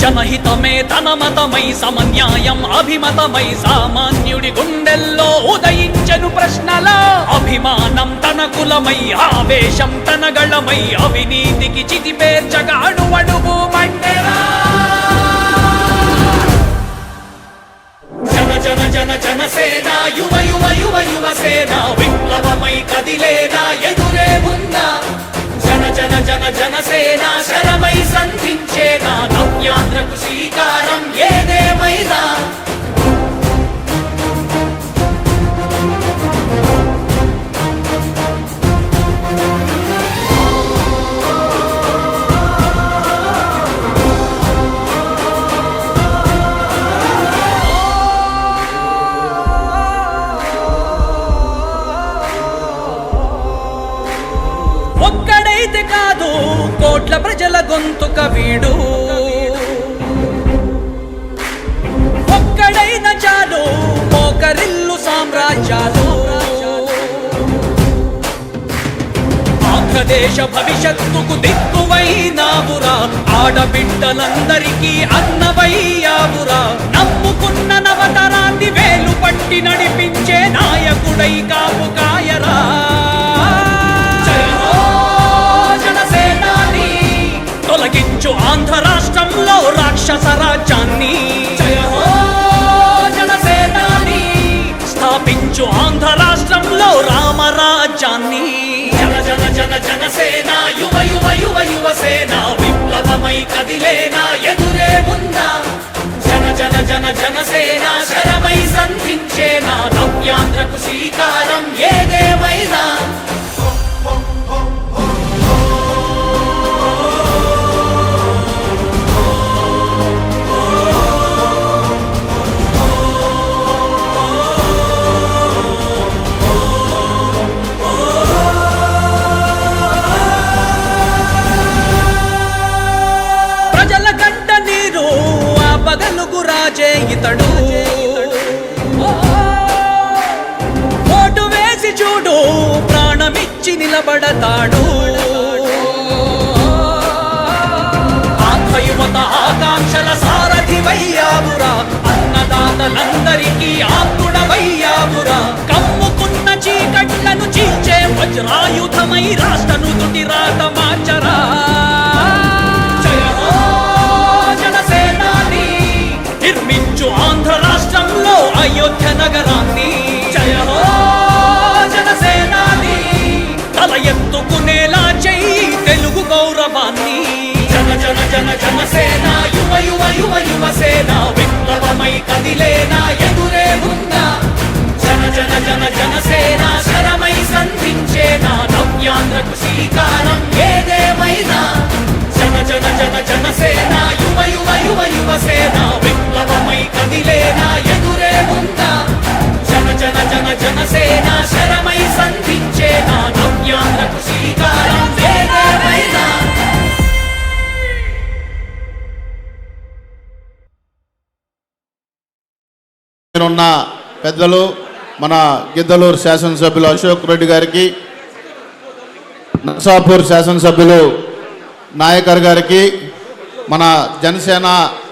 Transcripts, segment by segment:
జనహితమే తన మతమై సమన్యాయం అభిమతమై సామాన్యుడి గుండెల్లో ఉదయించెను ప్రశ్నల అభిమానం తన కులమై ఆవేశం తన గళమై అవినీతికి చితిపేర్చగా అణువణువు మండెరా జన జన జన జనసేన యువ యువ యువ యువసేన విప్లవమై కదిలేనా ఎదురే ఉందా జన జన జన జనసేన శరమై సంధించేనా నవ్యాంధ్రకు శ్రీకారం ఏదేమైనా ఒక్కడైతే కాదు కోట్ల ప్రజల గొంతుక వీడు ఒక్కడైన చాలు మోకరిల్లు సామ్రాజ్యాలు ఆంధ్రదేశ భవిష్యత్తుకు దిక్కువైనావురా ఆడబిడ్డలందరికీ అన్నవయ్యావురా నమ్ముకున్న నవతరాన్ని వేలు పట్టి నడిపించే నాయకుడై కాపు కాయరా తొలగించు ఆంధ్ర రాష్ట్రంలో రాక్షస రాజ్యాన్ని జయ హో జనసేనాని స్థాపించు ఆంధ్ర రాష్ట్రంలో రామరాజ్యాన్ని జన జన జన జనసేన యువ యువ యువ యువసేన విప్లవమై కదిలేనా ఎదురే ఉందా జన జన జన జనసేన శరమై సంధించేనా నవ్యాంధ్రకు శ్రీకారం ఏదేమైనా పగలుగు రాజే ఇతడు ఓటు వేసి చూడు ప్రాణమిచ్చి నిలబడతాడు ఆత్మయువత ఆకాంక్షల సారథివయ్యావురా అన్నదాతలందరికీ ఆత్ముడవయ్యావురా కమ్ముకున్న చీకట్లను చీల్చే వజ్రాయుధమై రాష్ట్రను తుటి రాత మార్చరా నిర్మించు ఆంధ్ర రాష్ట్రంలో అయోధ్య నగరాన్ని జయ హో జనసేనాని తల ఎత్తుకునేలా చెయ్యి తెలుగు గౌరవాన్ని జన జన జన జనసేన యువ యువ యువ యువసేన విప్లవమై కదిలేనా ఎదురే ఉందా జన జన జన జనసేన శరమై సంధించేనా నవ్యాంధ్రకు శ్రీకారం ఏదేమైనా జన జన జన జనసేన యువ యువ యువ యువసేన విప్లవమై కదిలేనా ఎదురే ఉందా జన జన జన జనసేన శరమై సంధించేనా నవ్యాంధ్రకు శ్రీకారం ఏదేమైనా ఉన్న పెద్దలు మన గిద్దలూరు శాసనసభ్యులు అశోక్ రెడ్డి గారికి నర్సాపూర్ శాసనసభ్యులు నాయకర్ గారికి మన జనసేన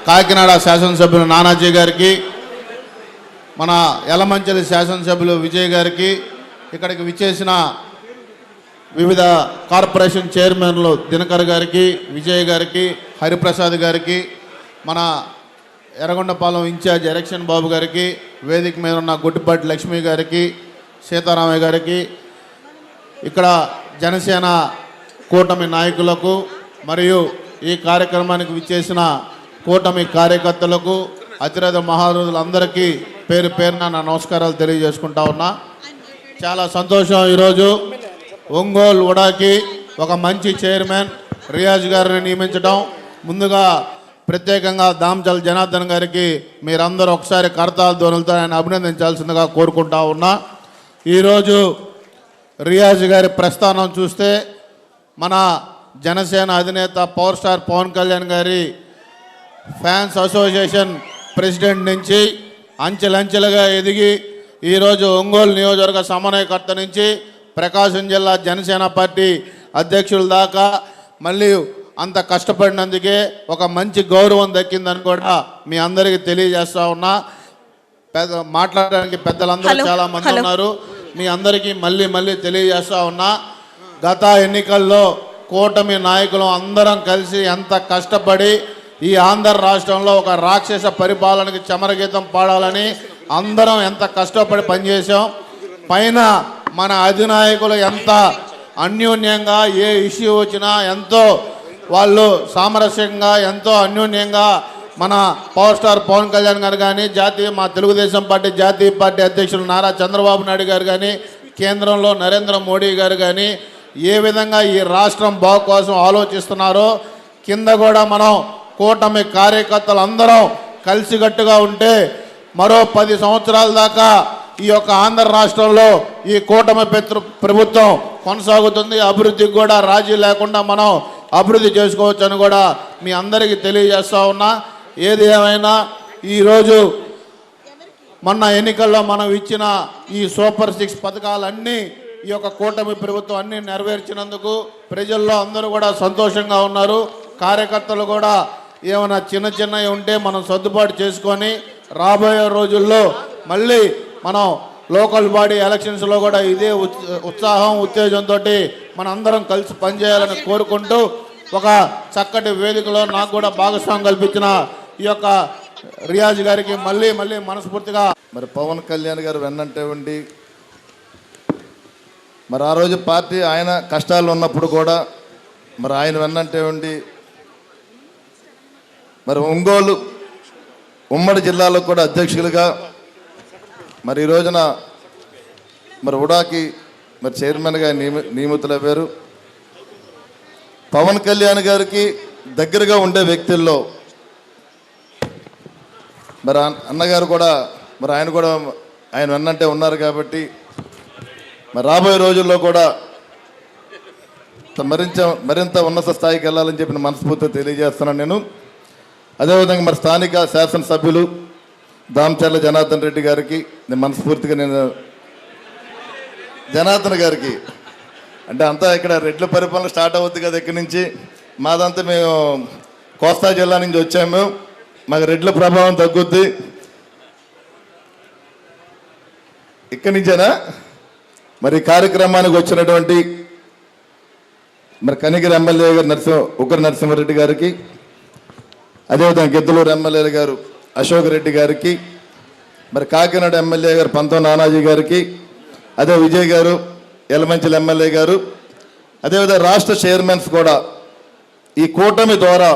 కాకినాడ శాసనసభ్యులు నానాజీ గారికి మన యలమంచిలి శాసనసభ్యులు విజయ్ గారికి ఇక్కడికి విచ్చేసిన వివిధ కార్పొరేషన్ చైర్మన్లు దినకర్ గారికి విజయ్ గారికి హరిప్రసాద్ గారికి మన ఎర్రగొండపాలెం ఇన్ఛార్జ్ ఎలక్షన్ బాబు గారికి వేదిక మీద ఉన్న గుడ్డిపాటి లక్ష్మి గారికి సీతారామయ్య గారికి ఇక్కడ జనసేన కూటమి నాయకులకు మరియు ఈ కార్యక్రమానికి విచ్చేసిన కూటమి కార్యకర్తలకు అతిరథ మహారథులందరికీ పేరు పేరున నా నమస్కారాలు తెలియజేసుకుంటా ఉన్నా. చాలా సంతోషం ఈరోజు ఒంగోలు ఉడాకి ఒక మంచి చైర్మన్ రియాజ్ గారిని నియమించడం. ముందుగా ప్రత్యేకంగా దామచల్ జనార్దన్ గారికి మీరందరూ ఒకసారి కర్తాల ధ్వనులతో ఆయన అభినందించాల్సిందిగా కోరుకుంటా ఉన్నా. ఈరోజు రియాజ్ గారి ప్రస్థానం చూస్తే మన జనసేన అధినేత పవర్ స్టార్ పవన్ కళ్యాణ్ గారి ఫ్యాన్స్ అసోసియేషన్ ప్రెసిడెంట్ నుంచి అంచెలంచెలుగా ఎదిగి ఈరోజు ఒంగోలు నియోజకవర్గ సమన్వయకర్త నుంచి ప్రకాశం జిల్లా జనసేన పార్టీ అధ్యక్షుల దాకా మళ్ళీ అంత కష్టపడినందుకే ఒక మంచి గౌరవం దక్కిందని కూడా మీ అందరికీ తెలియజేస్తా ఉన్నా. మాట్లాడడానికి పెద్దలందరూ చాలా మంది ఉన్నారు. మీ అందరికీ మళ్ళీ తెలియజేస్తా ఉన్నా, గత ఎన్నికల్లో కూటమి నాయకులు అందరం కలిసి ఎంత కష్టపడి ఈ ఆంధ్ర రాష్ట్రంలో ఒక రాక్షస పరిపాలనకి చమరగీతం పాడాలని అందరం ఎంత కష్టపడి పనిచేసాం. పైన మన అధినాయకులు ఎంత అన్యోన్యంగా ఏ ఇష్యూ వచ్చినా ఎంతో వాళ్ళు సామరస్యంగా ఎంతో అన్యోన్యంగా మన పవర్ స్టార్ పవన్ కళ్యాణ్ గారు కానీ మా తెలుగుదేశం పార్టీ జాతీయ పార్టీ అధ్యక్షులు నారా చంద్రబాబు నాయుడు గారు కానీ కేంద్రంలో నరేంద్ర మోడీ గారు కానీ ఏ విధంగా ఈ రాష్ట్రం బాగు కోసం ఆలోచిస్తున్నారో కింద కూడా మనం కూటమి కార్యకర్తలు అందరం కలిసికట్టుగా ఉంటే మరో 10 సంవత్సరాల దాకా ఈ యొక్క ఆంధ్ర రాష్ట్రంలో ఈ కూటమి ప్రభుత్వం కొనసాగుతుంది. అభివృద్ధికి కూడా రాజీ లేకుండా మనం అభివృద్ధి చేసుకోవచ్చు అని కూడా మీ అందరికీ తెలియజేస్తా ఉన్నా. ఏది ఏమైనా ఈరోజు మొన్న ఎన్నికల్లో మనం ఇచ్చిన ఈ సూపర్ 6 పథకాలన్నీ ఈ యొక్క కూటమి ప్రభుత్వం అన్నీ నెరవేర్చినందుకు ప్రజల్లో అందరూ కూడా సంతోషంగా ఉన్నారు. కార్యకర్తలు కూడా ఏమైనా చిన్నవి ఉంటే మనం సర్దుబాటు చేసుకొని రాబోయే రోజుల్లో మళ్ళీ మనం లోకల్ బాడీ ఎలక్షన్స్లో కూడా ఇదే ఉత్సాహం ఉత్తేజంతో మన అందరం కలిసి పనిచేయాలని కోరుకుంటూ ఒక చక్కటి వేదికలో నాకు కూడా భాగస్వామ్యం కల్పించిన ఈ యొక్క రియాజ్ గారికి మళ్ళీ మనస్ఫూర్తిగా మరి పవన్ కళ్యాణ్ గారు వెన్నంటే ఉండి మరి ఆ రోజు పార్టీ ఆయన కష్టాలు ఉన్నప్పుడు కూడా మరి ఆయన వెన్నంటే ఉండి మరి ఒంగోలు ఉమ్మడి జిల్లాలో కూడా అధ్యక్షులుగా మరి ఈ రోజున మరి ఉడాకి మరి చైర్మన్గా నియమితులయ్యారు. పవన్ కళ్యాణ్ గారికి దగ్గరగా ఉండే వ్యక్తుల్లో మరి అన్నగారు కూడా మరి ఆయన వెన్నంటే ఉన్నారు కాబట్టి మరి రాబోయే రోజుల్లో కూడా మరింత ఉన్నత స్థాయికి వెళ్ళాలని చెప్పిన మనస్ఫూర్తిగా తెలియజేస్తున్నాను నేను. అదేవిధంగా మరి స్థానిక శాసనసభ్యులు దామచర్ల జనార్దన్ రెడ్డి గారికి నేను మనస్ఫూర్తిగా జనార్దన్ గారికి అంటే అంతా ఇక్కడ రెడ్ల పరిపాలన స్టార్ట్ అవుద్ది కదా ఇక్కడి నుంచి. మాదంతా మేము కోస్తా జిల్లా నుంచి వచ్చాము, మాకు రెడ్ల ప్రభావం తగ్గుద్ది. ఇక్కడి నుంచేనా మరి కార్యక్రమానికి వచ్చినటువంటి మరి కనిగిరి ఎమ్మెల్యే గారు ఉగ్ర నరసింహారెడ్డి గారికి, అదేవిధంగా గిద్దలూరు ఎమ్మెల్యే గారు అశోక్ రెడ్డి గారికి, మరి కాకినాడ ఎమ్మెల్యే గారు పంతం నానాజీ గారికి, అదే విజయ్ గారు యలమంచిలి ఎమ్మెల్యే గారు, అదేవిధంగా రాష్ట్ర చైర్మన్స్ కూడా ఈ కూటమి ద్వారా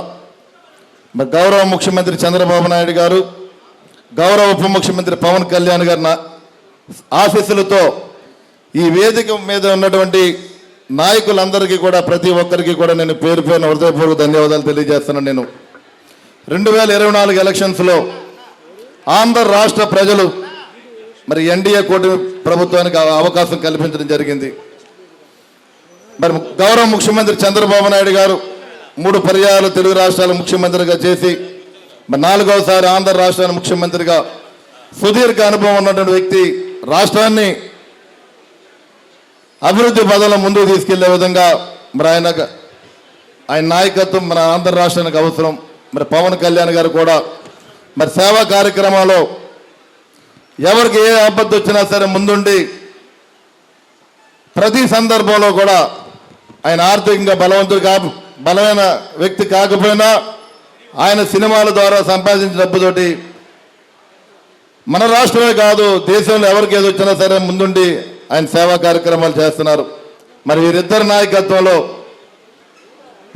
మరి గౌరవ ముఖ్యమంత్రి చంద్రబాబు నాయుడు గారు, గౌరవ ఉప ముఖ్యమంత్రి పవన్ కళ్యాణ్ గారి ఆశీస్సులతో ఈ వేదిక మీద ఉన్నటువంటి నాయకులందరికీ కూడా ప్రతి ఒక్కరికి కూడా నేను పేరు హృదయపూర్వక ధన్యవాదాలు తెలియజేస్తున్నాను. నేను 2024 ఎలక్షన్స్లో ఆంధ్ర రాష్ట్ర ప్రజలు మరి ఎన్డీఏ కూటమి ప్రభుత్వానికి అవకాశం కల్పించడం జరిగింది. మరి గౌరవ ముఖ్యమంత్రి చంద్రబాబు నాయుడు గారు 3 పర్యాయాలు తెలుగు రాష్ట్రాల ముఖ్యమంత్రిగా చేసి మరి 4వసారి ఆంధ్ర రాష్ట్రానికి ముఖ్యమంత్రిగా సుదీర్ఘ అనుభవం ఉన్నటువంటి వ్యక్తి రాష్ట్రాన్ని అభివృద్ధి పదంలో ముందుకు తీసుకెళ్లే విధంగా మరి ఆయన నాయకత్వం మన ఆంధ్ర రాష్ట్రానికి అవసరం. మరి పవన్ కళ్యాణ్ గారు కూడా మరి సేవా కార్యక్రమాల్లో ఎవరికి ఏ ఆపద వచ్చినా సరే ముందుండి ప్రతి సందర్భంలో కూడా ఆయన ఆర్థికంగా బలమైన వ్యక్తి కాకపోయినా ఆయన సినిమాల ద్వారా సంపాదించిన డబ్బుతోటి మన రాష్ట్రమే కాదు దేశంలో ఎవరికి ఏది వచ్చినా సరే ముందుండి ఆయన సేవా కార్యక్రమాలు చేస్తున్నారు. మరి వీరిద్దరి నాయకత్వంలో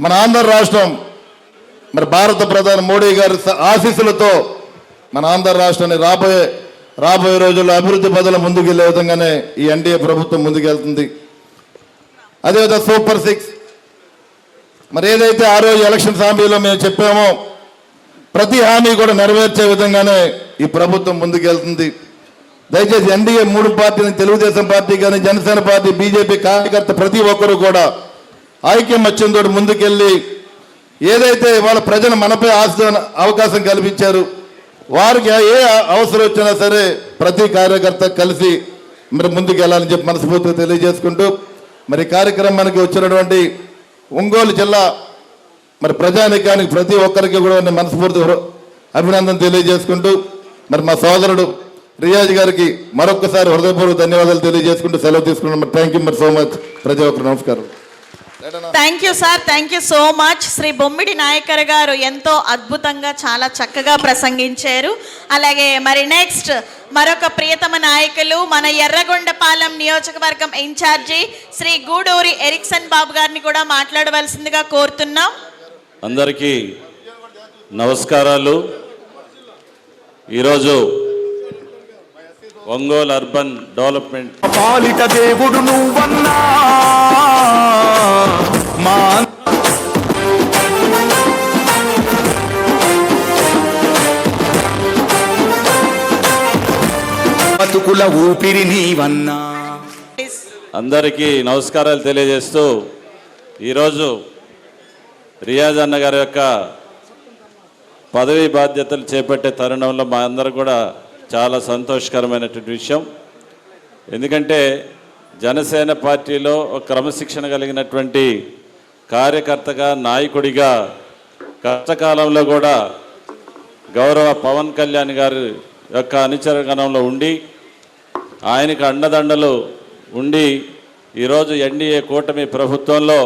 మన ఆంధ్ర రాష్ట్రం మరి భారత ప్రధాని మోడీ గారి ఆశీస్సులతో మన ఆంధ్ర రాష్ట్రాన్ని రాబోయే రోజుల్లో అభివృద్ధి పదవుల ముందుకు వెళ్ళే విధంగానే ఈ ఎన్డీఏ ప్రభుత్వం ముందుకెళ్తుంది. అదేవిధంగా సూపర్ 6 మరి ఏదైతే ఆ రోజు ఎలక్షన్ హామీలో మేము చెప్పామో ప్రతి హామీ కూడా నెరవేర్చే విధంగానే ఈ ప్రభుత్వం ముందుకెళ్తుంది. దయచేసి ఎన్డీఏ 3 పార్టీని తెలుగుదేశం పార్టీ కానీ జనసేన పార్టీ బీజేపీ కార్యకర్త ప్రతి ఒక్కరూ కూడా ఐక్యమత్యంతో ముందుకెళ్ళి ఏదైతే వాళ్ళ ప్రజలు మనపై అవకాశం కల్పించారు వారికి ఏ అవసరం వచ్చినా సరే ప్రతి కార్యకర్త కలిసి మరి ముందుకు వెళ్ళాలని చెప్పి మనస్ఫూర్తిగా తెలియజేసుకుంటూ మరి కార్యక్రమానికి వచ్చినటువంటి ఒంగోలు జిల్లా మరి ప్రజానికానికి ప్రతి ఒక్కరికి కూడా నేను మనస్ఫూర్తి అభినందన తెలియజేసుకుంటూ మరి మా సోదరుడు రియాజ్ గారికి మరొకసారి హృదయపూర్వక ధన్యవాదాలు తెలియజేసుకుంటూ సెలవు తీసుకున్నాం. థ్యాంక్ యూ మరి సో మచ్. ప్రతి ఒక్కరు నమస్కారం. Thank you sir, thank you so much. Shri Bommidi Nayakar గారు ఎంతో అద్భుతంగా చాలా చక్కగా ప్రసంగించారు. అలాగే మరి నెక్స్ట్ మరొక ప్రియతమ నాయకులు మన ఎర్రగొండపాలెం నియోజకవర్గం ఇన్ఛార్జి శ్రీ గూడూరి ఎరిక్సన్ బాబు గారిని కూడా మాట్లాడవలసిందిగా కోరుతున్నాం. అందరికీ నమస్కారాలు. ఈరోజు ఒంగోలు అర్బన్ డెవలప్మెంట్ పాలిట దేవుడు నువ్వన్నా మా బతుకుల ఊపిరి నీవన్నా. అందరికీ నమస్కారాలు తెలియజేస్తూ ఈరోజు రియాజ్ అన్న గారి యొక్క పదవీ బాధ్యతలు చేపట్టే తరుణంలో మా అందరూ కూడా చాలా సంతోషకరమైనటువంటి విషయం. ఎందుకంటే జనసేన పార్టీలో ఒక క్రమశిక్షణ కలిగినటువంటి కార్యకర్తగా, నాయకుడిగా కష్టకాలంలో కూడా గౌరవ పవన్ కళ్యాణ్ గారి యొక్క అనుచరగణంలో ఉండి ఆయనకు అండదండలు ఉండి ఈరోజు ఎన్డీఏ కూటమి ప్రభుత్వంలో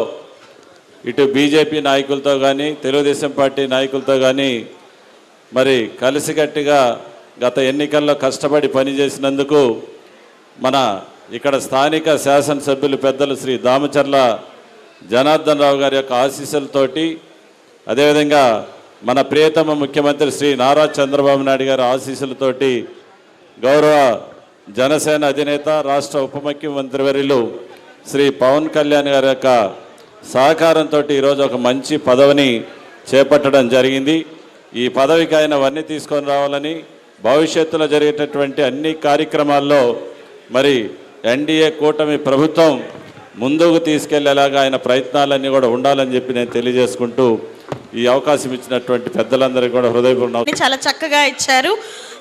ఇటు బీజేపీ నాయకులతో కానీ తెలుగుదేశం పార్టీ నాయకులతో కానీ మరి కలిసికట్టుగా గత ఎన్నికల్లో కష్టపడి పనిచేసినందుకు మన ఇక్కడ స్థానిక శాసనసభ్యులు పెద్దలు శ్రీ దామచర్ల జనార్దన్ రావు గారి యొక్క ఆశీస్సులతోటి, అదేవిధంగా మన ప్రియతమ ముఖ్యమంత్రి శ్రీ నారా చంద్రబాబు నాయుడు గారి ఆశీస్సులతోటి, గౌరవ జనసేన అధినేత రాష్ట్ర ఉప ముఖ్యమంత్రి వర్యులు శ్రీ పవన్ కళ్యాణ్ గారి యొక్క సహకారంతో ఈరోజు ఒక మంచి పదవిని చేపట్టడం జరిగింది. ఈ పదవికి ఆయన వన్నీ తీసుకొని రావాలని, భవిష్యత్తులో జరిగేటటువంటి అన్ని కార్యక్రమాల్లో మరి ఎన్డీఏ కూటమి ప్రభుత్వం ముందుకు తీసుకెళ్లేలాగా ఆయన ప్రయత్నాలన్నీ కూడా ఉండాలని చెప్పి నేను తెలియజేసుకుంటూ ఈ అవకాశం ఇచ్చినటువంటి పెద్దలందరికీ కూడా హృదయపూర్వక చాలా చక్కగా ఇచ్చారు.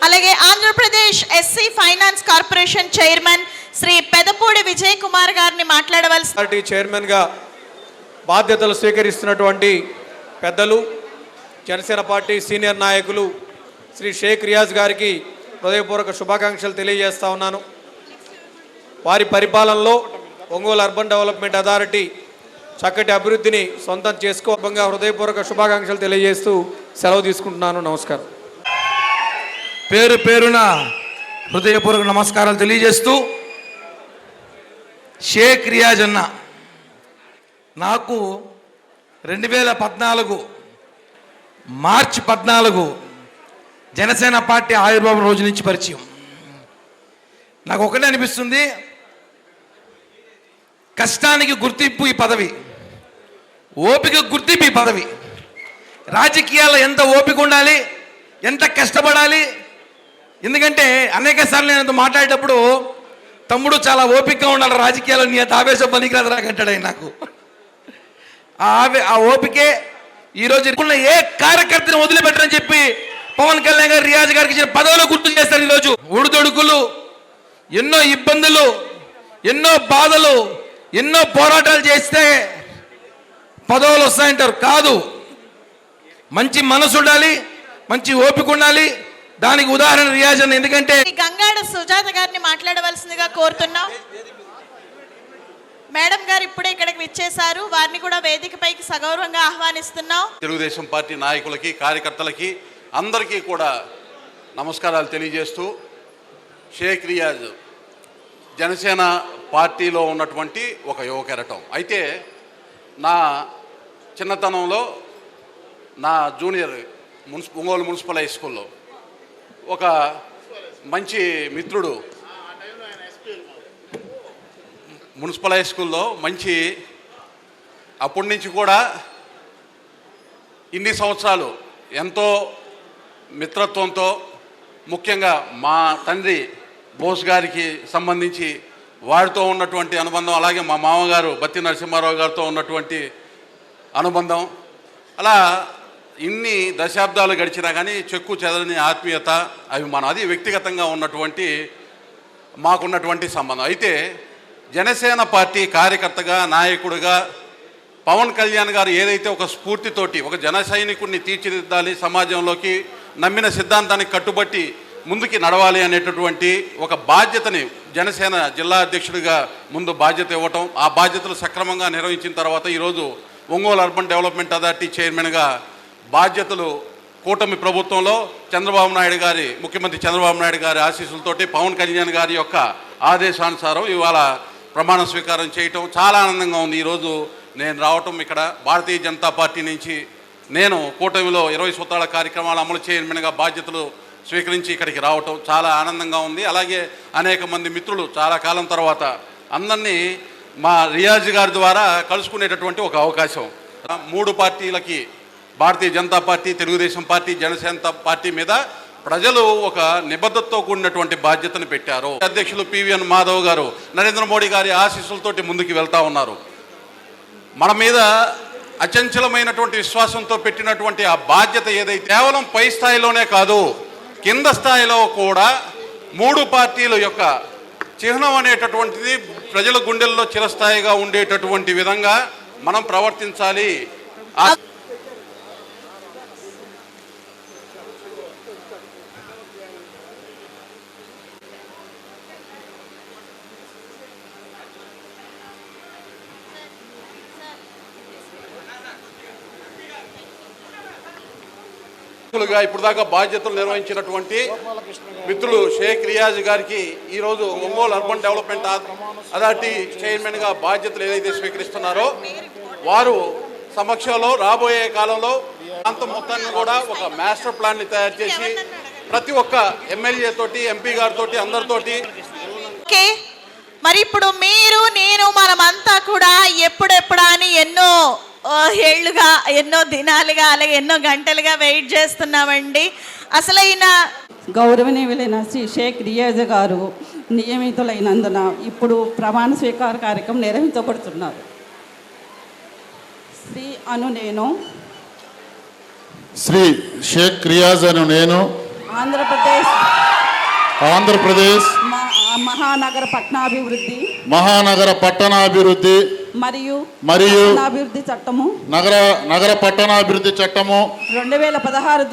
అలాగే Andhra Pradesh SC finance corporation chairman Shri Pedapudi Vijay Kumar గారిని మాట్లాడవలసి. పార్టీ చైర్మన్గా బాధ్యతలు స్వీకరిస్తున్నటువంటి పెద్దలు, జనసేన పార్టీ సీనియర్ నాయకులు శ్రీ షేక్ రియాజ్ గారికి హృదయపూర్వక శుభాకాంక్షలు తెలియజేస్తా ఉన్నాను. వారి పరిపాలనలో ఒంగోలు అర్బన్ డెవలప్మెంట్ అథారిటీ చక్కటి అభివృద్ధిని సొంతం చేసుకోవడంగా హృదయపూర్వక శుభాకాంక్షలు తెలియజేస్తూ సెలవు తీసుకుంటున్నాను. నమస్కారం. పేరు పేరున హృదయపూర్వక నమస్కారాలు తెలియజేస్తూ, షేక్ రియాజ్ అన్న నాకు 2014 మార్చి 14 జనసేన పార్టీ ఆవిర్భావం రోజు నుంచి పరిచయం. నాకు ఒకటే అనిపిస్తుంది, కష్టానికి గుర్తింపు ఈ పదవి, ఓపిక గుర్తింపు ఈ పదవి. రాజకీయాల్లో ఎంత ఓపిక ఉండాలి, ఎంత కష్టపడాలి. ఎందుకంటే అనేక సార్లు నేను మాట్లాడేటప్పుడు, తమ్ముడు చాలా ఓపికగా ఉండాలి రాజకీయాల్లో, నీ ఆవేశం పనికిరాదు రాకంటాడు ఆయన నాకు. ఆ ఓపికే ఈరోజు ఏ కార్యకర్తను వదిలిపెట్టరని చెప్పి పవన్ కళ్యాణ్ గారు రియాజ్ గారికి ఇచ్చిన పదవులు గుర్తు చేస్తారు. ఈరోజు ఊడుదొడుకులు, ఎన్నో ఇబ్బందులు, ఎన్నో బాధలు, ఎన్నో పోరాటాలు చేస్తే పదవులు వస్తాయంటారు. కాదు, మంచి మనసు ఉండాలి, మంచి ఓపిక ఉండాలి. దానికి ఉదాహరణ రియాజ్ అన్న. ఎందుకంటే గంగాడ సుజాత గారిని మాట్లాడవలసిందిగా కోరుతున్నాం. మేడం గారు ఇప్పుడే ఇక్కడికి విచ్చేశారు, వారిని కూడా వేదికపైకి సగౌరవంగా ఆహ్వానిస్తున్నాం. తెలుగుదేశం పార్టీ నాయకులకి, కార్యకర్తలకి అందరికీ కూడా నమస్కారాలు తెలియజేస్తూ, షేక్ రియాజ్ జనసేన పార్టీలో ఉన్నటువంటి ఒక యువ కెరటం. అయితే నా చిన్నతనంలో నా జూనియర్ ఒంగోలు మున్సిపల్ హై స్కూల్లో ఒక మంచి మిత్రుడు, మున్సిపల్ హై స్కూల్లో మంచి, అప్పటి నుంచి కూడా ఇన్ని సంవత్సరాలు ఎంతో మిత్రత్వంతో, ముఖ్యంగా మా తండ్రి బోస్ గారికి సంబంధించి వారితో ఉన్నటువంటి అనుబంధం, అలాగే మా మామగారు బత్తి నరసింహారావు గారితో ఉన్నటువంటి అనుబంధం, అలా ఇన్ని దశాబ్దాలు గడిచినా కానీ చెక్కు చెదరని ఆత్మీయత, అది వ్యక్తిగతంగా ఉన్నటువంటి మాకున్నటువంటి సంబంధం. అయితే జనసేన పార్టీ కార్యకర్తగా, నాయకుడిగా పవన్ కళ్యాణ్ గారు ఏదైతే ఒక స్ఫూర్తితోటి ఒక జన సైనికుడిని తీర్చిదిద్దాలి, సమాజంలోకి నమ్మిన సిద్ధాంతానికి కట్టుబట్టి ముందుకి నడవాలి అనేటటువంటి ఒక బాధ్యతని జనసేన జిల్లా అధ్యక్షుడిగా ముందు బాధ్యత ఇవ్వటం, ఆ బాధ్యతలు సక్రమంగా నిర్వహించిన తర్వాత ఈరోజు ఒంగోలు అర్బన్ డెవలప్మెంట్ అథారిటీ చైర్మన్గా బాధ్యతలు కూటమి ప్రభుత్వంలో ముఖ్యమంత్రి చంద్రబాబు నాయుడు గారి ఆశీస్సులతోటి పవన్ కళ్యాణ్ గారి యొక్క ఆదేశానుసారం ఇవాళ ప్రమాణ స్వీకారం చేయటం చాలా ఆనందంగా ఉంది. ఈరోజు నేను రావటం ఇక్కడ భారతీయ జనతా పార్టీ నుంచి నేను కూటమిలో 20 సూత్రాల కార్యక్రమాలు అమలు చైర్మన్గా బాధ్యతలు స్వీకరించి ఇక్కడికి రావటం చాలా ఆనందంగా ఉంది. అలాగే అనేక మంది మిత్రులు చాలా కాలం తర్వాత అందరినీ మా రియాజ్ గారి ద్వారా కలుసుకునేటటువంటి ఒక అవకాశం. 3 పార్టీలకి Bharatiya Janata party, Telugu Desam party, Janasena party మీద ప్రజలు ఒక నిబద్ధతతో కూడినటువంటి బాధ్యతను పెట్టారు. అధ్యక్షులు పివిఎన్ మాధవ్ గారు నరేంద్ర మోడీ గారి ఆశీస్సులతోటి ముందుకు వెళ్తా ఉన్నారు. మన మీద అచంచలమైనటువంటి విశ్వాసంతో పెట్టినటువంటి ఆ బాధ్యత ఏదైతే కేవలం పై స్థాయిలోనే కాదు, కింద స్థాయిలో కూడా 3 పార్టీల యొక్క చిహ్నం అనేటటువంటిది ప్రజల గుండెల్లో చిరస్థాయిగా ఉండేటటువంటి విధంగా మనం ప్రవర్తించాలి. ఇప్పుడు దాకా బాధ్యతలు నిర్వహించినటువంటి మిత్రులు షేక్ రియాజ్ గారికి ఈరోజు ఒంగోలు అర్బన్ డెవలప్మెంట్ అథారిటీ చైర్మన్గా బాధ్యతలు ఏదైతే స్వీకరిస్తున్నారో వారు సమక్షంలో రాబోయే కాలంలో ప్రాంతం మొత్తాన్ని కూడా ఒక మాస్టర్ ప్లాన్ని తయారు చేసి ప్రతి ఒక్క ఎమ్మెల్యే తోటి, ఎంపీ గారితో, అందరితోటి. మరి ఇప్పుడు మీరు, నేను, మనమంతా కూడా ఎప్పుడెప్పుడా అని ఎన్నో ఏళ్ళుగా, ఎన్నో దినాలుగా, అలాగే ఎన్నో గంటలుగా వెయిట్ చేస్తున్నామండి. అసలు ఈయన గౌరవనీయులైన శ్రీ షేక్ రియాజ్ గారు నియమితులైనందున ఇప్పుడు ప్రమాణ స్వీకార కార్యక్రమం నిర్వహించబడుతున్నారు. శ్రీ షేక్ రియాజ్ అను నేను ఆంధ్రప్రదేశ్ మహానగర పట్టణాభివృద్ధి మరియు నగర పట్టణాభివృద్ధి చట్టము 2016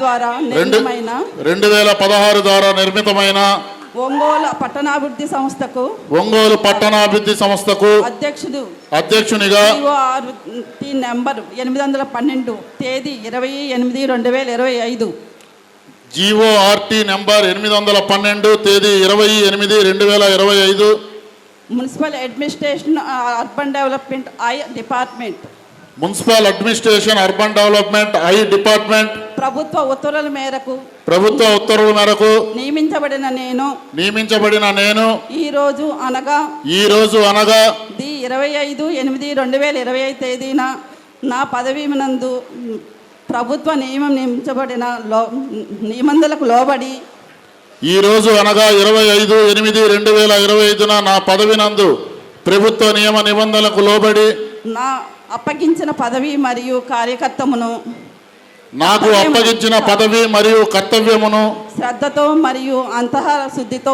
ద్వారా నిర్మితమైన ఒంగోలు పట్టణాభివృద్ధి సంస్థకు అధ్యక్షునిగా నంబర్ 812 తేదీ 20/8/2025 GORT నంబర్ 812 తేదీ 20/8/2025 municipal administration urban development urban development department ప్రభుత్వ ఉత్తర్వుల మేరకు నియమించబడిన నేను ఈ రోజు అనగా 25/8/2025 తేదీన నా పదవి నందు ప్రభుత్వ నియమించబడిన నిబంధనలకు లోబడి ఈ రోజు అనగా 25/8/2025 నా పదవి నందు ప్రభుత్వ నియమ నిబంధనలకు లోబడి నా అప్పగించిన పదవి మరియు కర్తవ్యమును శ్రద్ధతో మరియు అంతః శుద్ధితో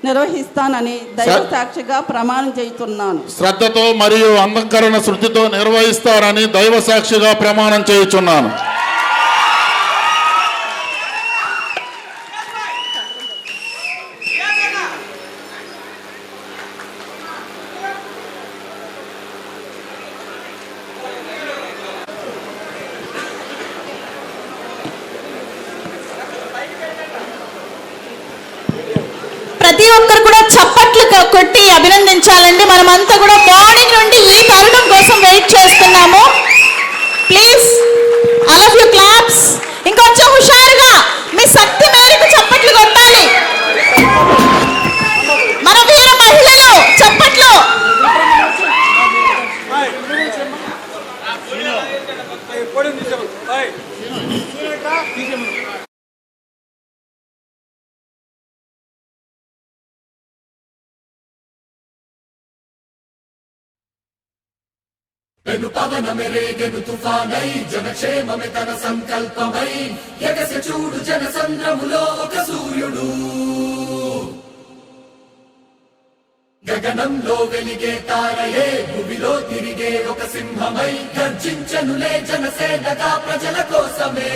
నిర్వహిస్తానని దైవ సాక్షిగా ప్రమాణం చేయుచున్నాను. శ్రద్ధతో మరియు అంతఃకరణ శుద్ధితో నిర్వహిస్తానని దైవ సాక్షిగా ప్రమాణం చేయుచున్నాను. ప్రతి ఒక్కరు కూడా చప్పట్లు కొట్టి అభినందించాలండి. మనమంతా కూడా మార్నింగ్ నుండి ఈ తరుణం కోసం వెయిట్ చేస్తున్నాము. Please all of you claps. ఇంకొంచెం హుషారుగా మీ శక్తి మేరకు చప్పట్లు కొట్టాలి. మన వీర మహిళలు చప్పట్లు. పెను పవనమెరేగెను తుఫానై జనక్షేమమే తన సంకల్పమై ఎగసి చూడు జనసంద్రములో ఒక సూర్యుడు. గగనంలో వెలిగే తారయే భూమిలో తిరిగే ఒక సింహమై గర్జించనులే జనసేనగా ప్రజల కోసమే.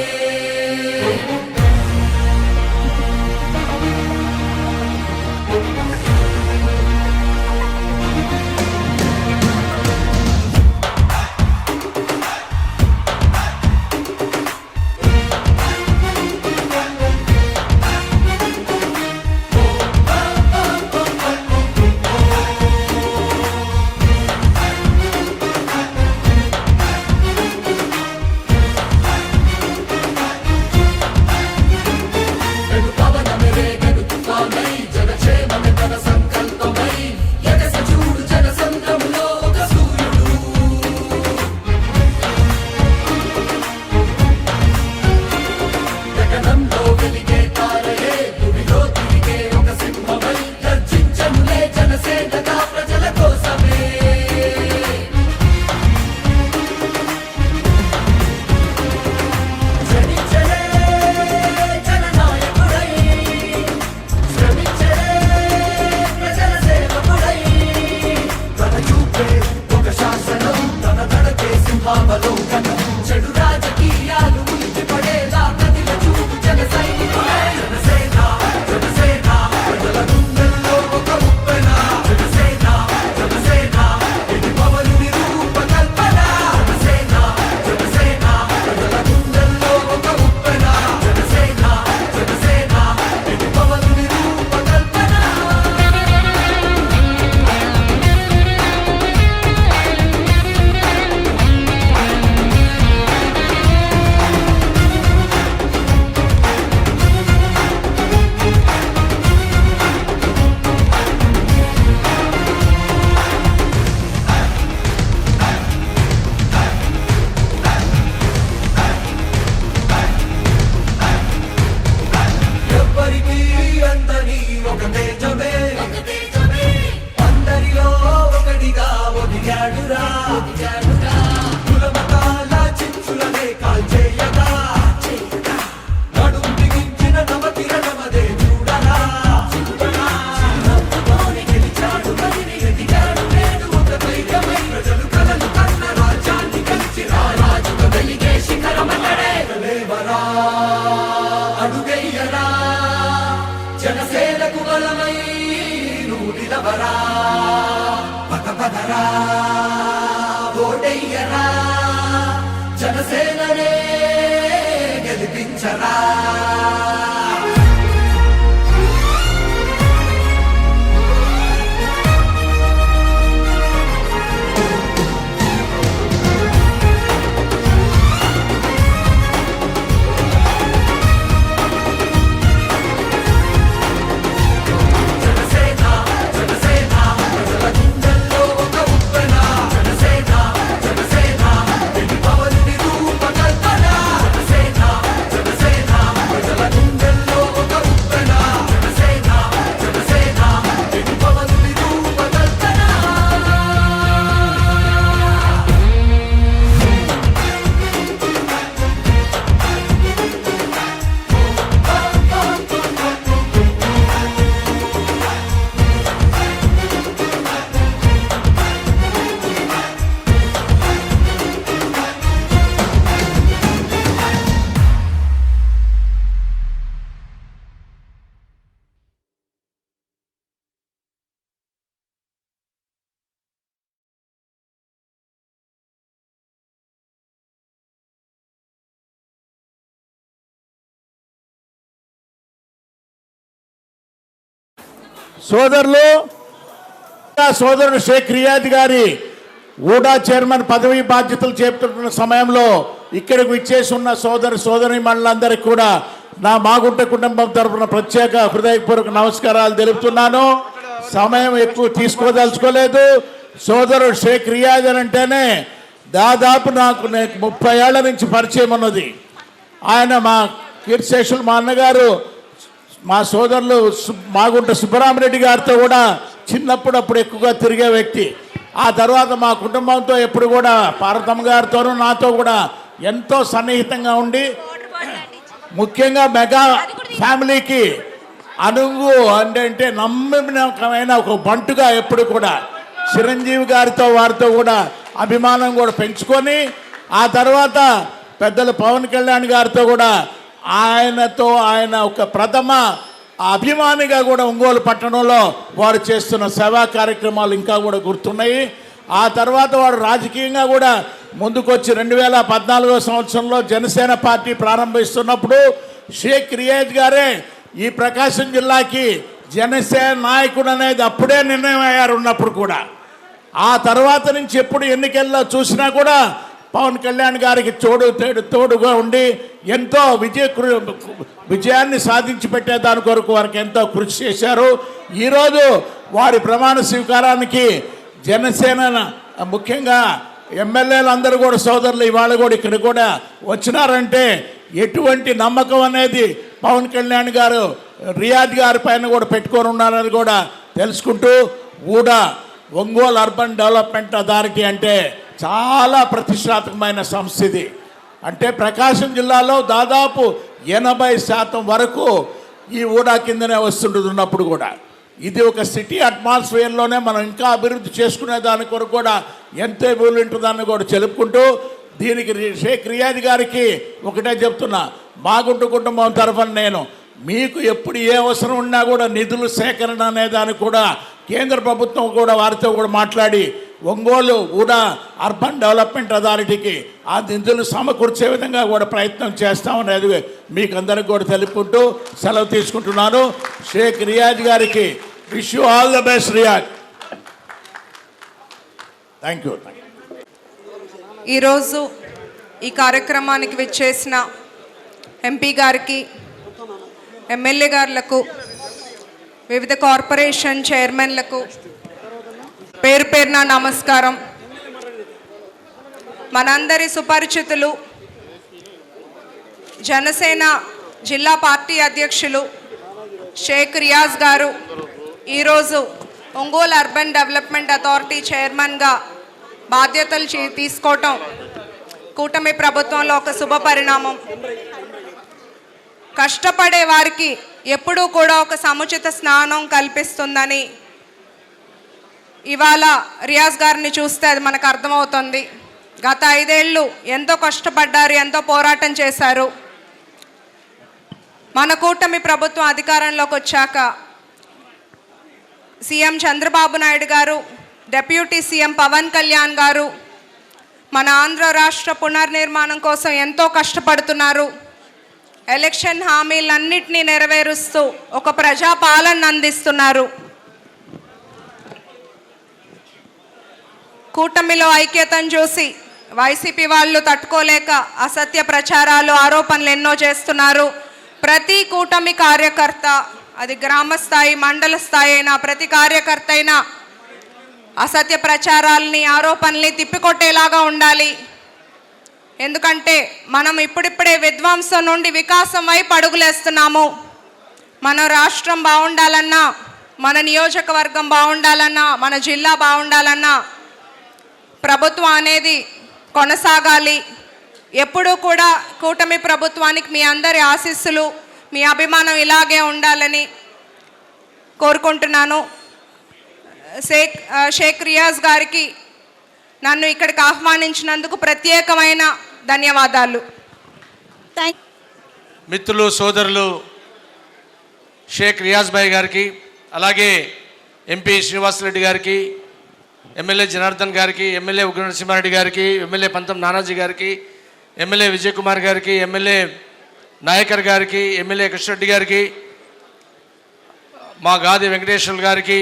చెడు రాజకీయాలు ఉలికి పడేలా కదిల చూపు జన సైనికులే. జనసేన జనసేన ప్రజల గుండెల్లో ఒక ఉప్పెన. జనసేన జనసేన ఇది పవనుని రూపకల్పన. జనసేన జనసేన ప్రజల గుండెల్లో ఒక ఉప్పెన. జనసేన జనసేన ఇది పవనుని రూపకల్పన. ఎవ్వరికీ అందని ఒక తేజమే. అందరిలో ఒకడిగా ఒదిగాడురా. కులమతాల చిచ్చులనే కాల్చేయగా నడుం బిగించిన నవకిరణమదే చూడరా. నవ్వుతోనే గెలిచాడు కదిలి ఎదిగాడు నేడు ఒక ధైర్యమై. ప్రజలు కలలు కన్న రాజ్యాన్ని కలిసి రారాజుగా వెలిగే శిఖరమతడే. లేవరా అడుగయ్యరా జనసేనకు బలమై నువ్వు నిలవరా. పద పదరా ఓటయ్యరా జనసేననే గెలిపించరా. జనసేన జనసేన ప్రజల గుండెల్లో ఒక ఉప్పెన. జనసేన జనసేన ఇది పవనుని రూపకల్పన. జనసేన జనసేన ప్రజల గుండెల్లో ఒక ఉప్పెన. జనసేన జనసేన ఇది పవనుని రూపకల్పన. సోదరుడు షేక్ రియాద్ గారి ఊడా చైర్మన్ పదవి బాధ్యతలు చేపడుతున్న సమయంలో ఇక్కడికి విచ్చేసి ఉన్న సోదరి మండలందరికీ కూడా నా మాగుంట కుటుంబం తరఫున ప్రత్యేక హృదయపూర్వక నమస్కారాలు తెలుపుతున్నాను. సమయం ఎక్కువ తీసుకోదలుచుకోలేదు. సోదరుడు షేక్ రియాద్ అని అంటేనే దాదాపు నాకు 30 ఏళ్ల నుంచి పరిచయం ఉన్నది. ఆయన మా కీర్తిశేషులు మా అన్నగారు మా సోదరులు మాగుంట సుబ్బరామరెడ్డి గారితో కూడా చిన్నప్పుడు అప్పుడు ఎక్కువగా తిరిగే వ్యక్తి. ఆ తర్వాత మా కుటుంబంతో ఎప్పుడు కూడా పార్వతమ్మ గారితోనూ నాతో కూడా ఎంతో సన్నిహితంగా ఉండి ముఖ్యంగా మెగా ఫ్యామిలీకి అనుగు అంటే నమ్మకమైన ఒక బంటుగా ఎప్పుడు కూడా చిరంజీవి గారితో వారితో కూడా అభిమానం కూడా పెంచుకొని ఆ తర్వాత పెద్దలు పవన్ కళ్యాణ్ గారితో కూడా ఆయన ఒక ప్రథమ అభిమానిగా కూడా ఒంగోలు పట్టణంలో వారు చేస్తున్న సేవా కార్యక్రమాలు ఇంకా కూడా గుర్తున్నాయి. ఆ తర్వాత వాడు రాజకీయంగా కూడా ముందుకొచ్చి 2014 సంవత్సరంలో జనసేన పార్టీ ప్రారంభిస్తున్నప్పుడు షేక్ రియాజ్ గారే ఈ ప్రకాశం జిల్లాకి జనసేన నాయకుడు అనేది అప్పుడే నిర్ణయం అయ్యారు ఉన్నప్పుడు కూడా. ఆ తర్వాత నుంచి ఎప్పుడు ఎన్నికల్లో చూసినా కూడా పవన్ కళ్యాణ్ గారికి తోడుగా ఉండి ఎంతో విజయాన్ని సాధించి పెట్టే దాని కొరకు వారికి ఎంతో కృషి చేశారు. ఈరోజు వారి ప్రమాణ స్వీకారానికి జనసేన ముఖ్యంగా ఎమ్మెల్యేలు అందరూ కూడా సోదరులు ఇవాళ కూడా ఇక్కడ కూడా వచ్చినారంటే ఎటువంటి నమ్మకం అనేది పవన్ కళ్యాణ్ గారు రియాజ్ గారి పైన కూడా పెట్టుకొని ఉన్నారని కూడా తెలుసుకుంటూ కూడా ఒంగోలు అర్బన్ డెవలప్మెంట్ అథారిటీ అంటే చాలా ప్రతిష్టాత్మకమైన సంస్థ ఇది. అంటే ప్రకాశం జిల్లాలో దాదాపు 80% వరకు ఈ ఊడా కిందనే వస్తుంటుంది ఉన్నప్పుడు కూడా. ఇది ఒక సిటీ అట్మాస్ఫియర్లోనే మనం ఇంకా అభివృద్ధి చేసుకునే దాని కొరకు కూడా ఎంతో వీలు ఉంటుందని కూడా తెలుపుకుంటూ దీనికి షేక్ రియాజ్ గారికి ఒకటే చెప్తున్నా, మాగుంటు కుటుంబం తరఫున నేను మీకు ఎప్పుడు ఏ అవసరం ఉన్నా కూడా నిధులు సేకరణ అనే దానికి కూడా కేంద్ర ప్రభుత్వం కూడా వారితో కూడా మాట్లాడి ఒంగోలు కూడా అర్బన్ డెవలప్మెంట్ అథారిటీకి ఆ నిధులు సమకూర్చే విధంగా కూడా ప్రయత్నం చేస్తామనేది మీకు అందరికి కూడా తెలుపుకుంటూ సెలవు తీసుకుంటున్నాను. షేక్ రియాజ్ గారికి wish you all the best Riyaz. Thank you. ఈరోజు ఈ కార్యక్రమానికి విచ్చేసిన ఎంపీ గారికి, ఎమ్మెల్యే గారులకు, వివిధ కార్పొరేషన్ చైర్మన్లకు పేరు పేరున నమస్కారం. మనందరి సుపరిచితులు జనసేన జిల్లా పార్టీ అధ్యక్షులు షేక్ రియాజ్ గారు ఈరోజు ఒంగోలు అర్బన్ డెవలప్మెంట్ అథారిటీ చైర్మన్గా బాధ్యతలు తీసుకోవటం కూటమి ప్రభుత్వంలో ఒక శుభ పరిణామం. కష్టపడే వారికి ఎప్పుడూ కూడా ఒక సముచిత స్నానం కల్పిస్తుందని ఇవాళ రియాజ్ గారిని చూస్తే అది మనకు అర్థమవుతుంది. గత 5 ఏళ్ళు ఎంతో కష్టపడ్డారు, ఎంతో పోరాటం చేశారు. మన కూటమి ప్రభుత్వం అధికారంలోకి వచ్చాక సీఎం చంద్రబాబు నాయుడు గారు, డిప్యూటీ సీఎం పవన్ కళ్యాణ్ గారు మన ఆంధ్ర రాష్ట్ర పునర్నిర్మాణం కోసం ఎంతో కష్టపడుతున్నారు. ఎలక్షన్ హామీలన్నింటినీ నెరవేరుస్తూ ఒక ప్రజాపాలన అందిస్తున్నారు. కూటమిలో ఐక్యతను చూసి వైసీపీ వాళ్ళు తట్టుకోలేక అసత్య ప్రచారాలు, ఆరోపణలు ఎన్నో చేస్తున్నారు. ప్రతి కూటమి కార్యకర్త, అది గ్రామ స్థాయి, మండల స్థాయి అయినా, ప్రతి కార్యకర్త అయినా అసత్య ప్రచారాలని, ఆరోపణల్ని తిప్పికొట్టేలాగా ఉండాలి. ఎందుకంటే మనం ఇప్పుడిప్పుడే విధ్వంసం నుండి వికాసం వైపు అడుగులేస్తున్నాము. మన రాష్ట్రం బాగుండాలన్నా, మన నియోజకవర్గం బాగుండాలన్నా, మన జిల్లా బాగుండాలన్నా ప్రభుత్వం అనేది కొనసాగాలి. ఎప్పుడూ కూడా కూటమి ప్రభుత్వానికి మీ అందరి ఆశీస్సులు, మీ అభిమానం ఇలాగే ఉండాలని కోరుకుంటున్నాను. షేక్ రియాజ్ గారికి నన్ను ఇక్కడికి ఆహ్వానించినందుకు ప్రత్యేకమైన ధన్యవాదాలు. మిత్రులు, సోదరులు షేక్ రియాజ్ భాయ్ గారికి, అలాగే ఎంపీ శ్రీనివాసరెడ్డి గారికి, ఎమ్మెల్యే జనార్దన్ గారికి, ఎమ్మెల్యే ఉగ్ర నరసింహారెడ్డి గారికి, ఎమ్మెల్యే పంతం నానాజీ గారికి, ఎమ్మెల్యే విజయ్ కుమార్ గారికి, ఎమ్మెల్యే నాయకర్ గారికి, ఎమ్మెల్యే కృష్ణరెడ్డి గారికి, మా గాది వెంకటేశ్వర గారికి,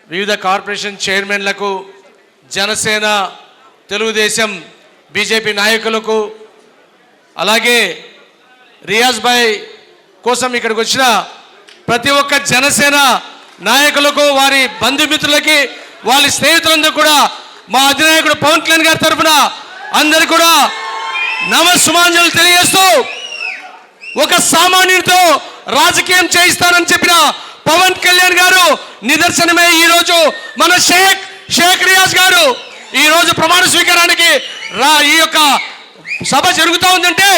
వివిధ కార్పొరేషన్ చైర్మన్లకు, జనసేన, తెలుగుదేశం, బీజేపీ నాయకులకు, అలాగే రియాజ్ భాయ్ కోసం ఇక్కడికి వచ్చిన ప్రతి ఒక్క జనసేన నాయకులకు, వారి బంధుమిత్రులకి, వాళ్ళ స్నేహితులందరూ కూడా మా అధినాయకుడు పవన్ కళ్యాణ్ గారి తరఫున అందరు కూడా నమస్సుమాంజలు తెలియజేస్తూ, ఒక సామాన్యుడితో రాజకీయం చేయిస్తానని చెప్పిన పవన్ కళ్యాణ్ గారు నిదర్శనమే ఈరోజు మన షేక్ రియాజ్ గారు ఈరోజు ప్రమాణ స్వీకారానికి ఈ యొక్క సభ జరుగుతూ ఉందంటే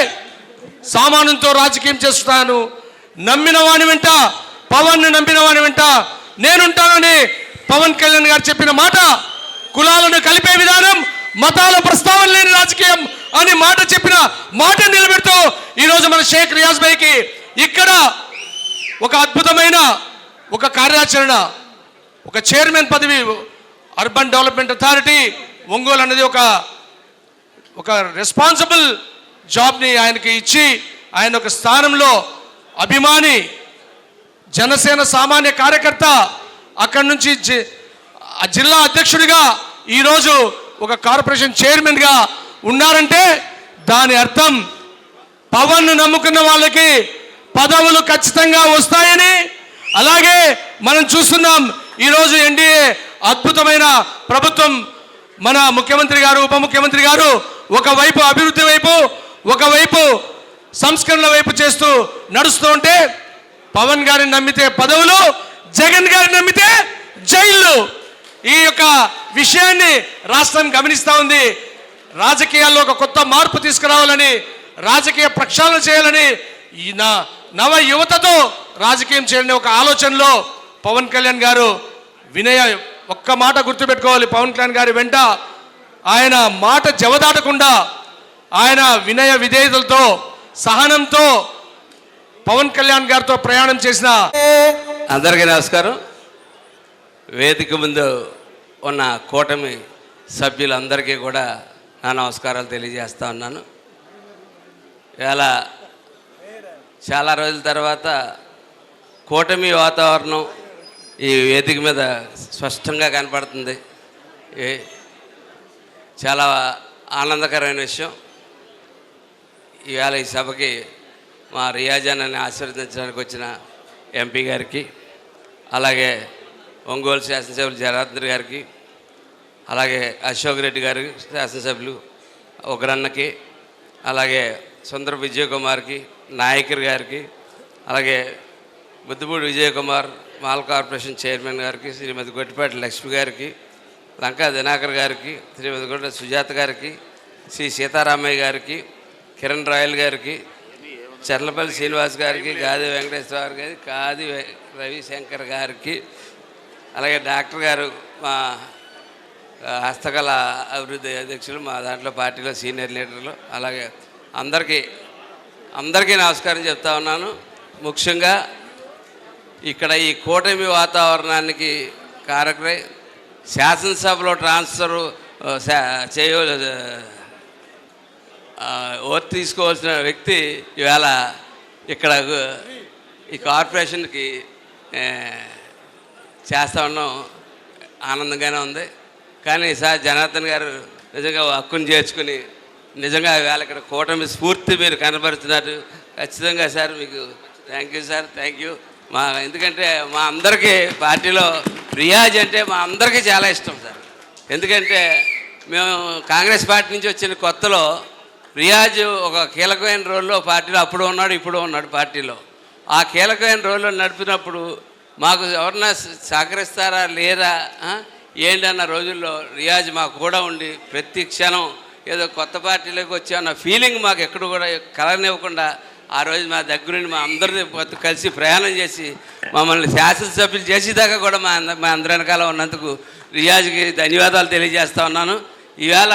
సామాన్యులతో రాజకీయం చేస్తాను, నమ్మిన వాని వెంట, పవన్ నమ్మిన వాని వెంట నేనుంటానని పవన్ కళ్యాణ్ గారు చెప్పిన మాట, కులాలను కలిపే విధానం, మతాల ప్రస్తావన లేని రాజకీయం అని మాట చెప్పిన మాట నిలబెడుతూ ఈరోజు మన షేక్ రియాజ్ భాయ్కి ఇక్కడ ఒక అద్భుతమైన ఒక కార్యాచరణ, ఒక చైర్మన్ పదవి, అర్బన్ డెవలప్మెంట్ అథారిటీ ఒంగోలు అనేది ఒక రెస్పాన్సిబుల్ జాబ్ని ఆయనకి ఇచ్చి ఆయన ఒక స్థానంలో అభిమాని జనసేన సామాన్య కార్యకర్త అక్కడి నుంచి జిల్లా అధ్యక్షుడిగా ఈరోజు ఒక కార్పొరేషన్ చైర్మన్గా ఉన్నారంటే దాని అర్థం పవన్ను నమ్ముకున్న వాళ్ళకి పదవులు ఖచ్చితంగా వస్తాయని, అలాగే మనం చూస్తున్నాం ఈరోజు ఎన్డీఏ అద్భుతమైన ప్రభుత్వం, మన ముఖ్యమంత్రి గారు, ఉప ముఖ్యమంత్రి గారు ఒకవైపు అభివృద్ధి వైపు, ఒకవైపు సంస్కరణ వైపు చేస్తూ నడుస్తూ ఉంటే పవన్ గారిని నమ్మితే పదవులు, జగన్ గారిని నమ్మితే జైళ్ళు. ఈ యొక్క విషయాన్ని రాష్ట్రం గమనిస్తూ ఉంది. రాజకీయాల్లో ఒక కొత్త మార్పు తీసుకురావాలని, రాజకీయ ప్రక్షాళన చేయాలని, ఈ నవ యువతతో రాజకీయం చేయాలనే ఒక ఆలోచనలో పవన్ కళ్యాణ్ గారు వినయ, ఒక్క మాట గుర్తుపెట్టుకోవాలి, పవన్ కళ్యాణ్ గారి వెంట ఆయన మాట జవదాటకుండా ఆయన వినయ విధేయతలతో, సహనంతో పవన్ కళ్యాణ్ గారితో ప్రయాణం చేసిన అందరికీ నమస్కారం. వేదిక ముందు ఉన్న కూటమి సభ్యులందరికీ కూడా నా నమస్కారాలు తెలియజేస్తా ఉన్నాను. ఇలా చాలా రోజుల తర్వాత కూటమి వాతావరణం ఈ వేదిక మీద స్పష్టంగా కనపడుతుంది. చాలా ఆనందకరమైన విషయం. ఇవాళ ఈ సభకి మా రియాజాన్ని ఆశీర్వదించడానికి వచ్చిన ఎంపీ గారికి, అలాగే ఒంగోలు శాసనసభ్యులు జనార్దన్ గారికి, అలాగే అశోక్ రెడ్డి గారి శాసనసభ్యులు ఒకరన్నకి, అలాగే సుందర విజయ్ కుమార్కి, నాయకర్ గారికి, అలాగే ముద్దుపూడి విజయ్ కుమార్ మాల్ కార్పొరేషన్ చైర్మన్ గారికి, శ్రీమతి గొట్టిపాటి లక్ష్మి గారికి, లంకా దినాకర్ గారికి, శ్రీమతి గొడ్డ సుజాత గారికి, శ్రీ సీతారామయ్య గారికి, కిరణ్ రాయల్ గారికి, చర్లపల్లి శ్రీనివాస్ గారికి, గాది వెంకటేశ్వర గారికి, కాది రవిశంకర్ గారికి, అలాగే డాక్టర్ గారు మా హస్తకళ అభివృద్ధి అధ్యక్షులు, మా దాంట్లో పార్టీలో సీనియర్ లీడర్లు, అలాగే అందరికీ నమస్కారం చెప్తా ఉన్నాను. ముఖ్యంగా ఇక్కడ ఈ కూటమి వాతావరణానికి కారకులై శాసనసభలో ట్రాన్స్ఫర్ ఓటు తీసుకోవాల్సిన వ్యక్తి ఇవాళ ఇక్కడ ఈ కార్పొరేషన్కి చేస్తా ఉన్నాం. ఆనందంగానే ఉంది. కానీ సార్ జనార్దన్ గారు నిజంగా హక్కును చేర్చుకుని నిజంగా ఇవాళ ఇక్కడ కూటమి స్ఫూర్తి మీరు కనబరుస్తున్నారు. ఖచ్చితంగా సార్ మీకు thank you sir, thank you. ఎందుకంటే మా అందరికీ పార్టీలో రియాజ్ అంటే మా అందరికీ చాలా ఇష్టం సార్. ఎందుకంటే మేము కాంగ్రెస్ పార్టీ నుంచి వచ్చిన కొత్తలో రియాజ్ ఒక కీలకమైన రోల్లో పార్టీలో అప్పుడు ఉన్నాడు, ఇప్పుడు ఉన్నాడు పార్టీలో. ఆ కీలకమైన రోల్లో నడిపినప్పుడు మాకు ఎవరన్నా సహకరిస్తారా లేదా ఏంటన్న రోజుల్లో రియాజ్ మాకు కూడా ఉండి ప్రతి క్షణం ఏదో కొత్త పార్టీలోకి వచ్చామన్న ఫీలింగ్ మాకు ఎక్కడ కూడా కలగనివ్వకుండా ఆ రోజు మా దగ్గరుండి మా అందరినీ కలిసి ప్రయాణం చేసి మమ్మల్ని శాసనసభ్యులు చేసేదాకా కూడా మా అందరి వెనకాల ఉన్నందుకు రియాజ్కి ధన్యవాదాలు తెలియజేస్తా ఉన్నాను. ఈవేళ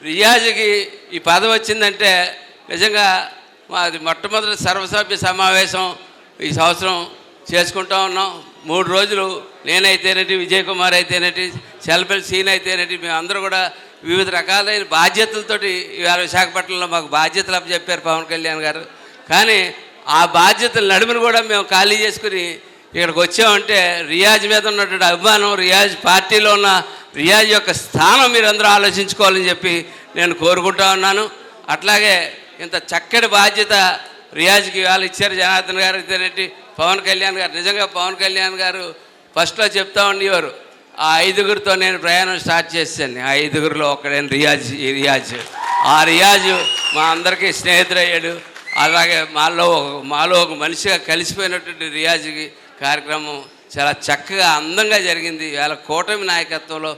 రియాజ్కి ఈ పదవి వచ్చిందంటే నిజంగా మాది మొట్టమొదటి సర్వసభ్య సమావేశం ఈ సంవత్సరం చేసుకుంటా ఉన్నాం. 3 రోజులు నేనైతేనేటి, విజయ్ కుమార్ అయితేనేటి, చలపల్లి సీన్ అయితేనేటి, మేమందరూ కూడా వివిధ రకాలైన బాధ్యతలతోటి ఇవాళ విశాఖపట్నంలో మాకు బాధ్యతలు అప్పచెప్పారు పవన్ కళ్యాణ్ గారు. కానీ ఆ బాధ్యతల నడుమును కూడా మేము ఖాళీ చేసుకుని ఇక్కడికి వచ్చామంటే రియాజ్ మీద ఉన్నటువంటి అభిమానం, రియాజ్ పార్టీలో ఉన్న రియాజ్ యొక్క స్థానం మీరందరూ ఆలోచించుకోవాలని చెప్పి నేను కోరుకుంటా ఉన్నాను. అట్లాగే ఇంత చక్కటి బాధ్యత రియాజ్కి ఇవాళ ఇచ్చారు జనార్దన్ గారు అయితేనేటి, పవన్ కళ్యాణ్ గారు. నిజంగా పవన్ కళ్యాణ్ గారు ఫస్ట్లో చెప్తా ఉండేవారు, ఆ 5గురితో నేను ప్రయాణం స్టార్ట్ చేశాను, ఆ 5గురిలో ఒక్కడైన రియాజ్. ఆ రియాజ్ మా అందరికీ స్నేహితుడయ్యాడు. అలాగే మాలో ఒక మనిషిగా కలిసిపోయినటువంటి రియాజ్కి కార్యక్రమం చాలా చక్కగా అందంగా జరిగింది. ఇవాళ కూటమి నాయకత్వంలో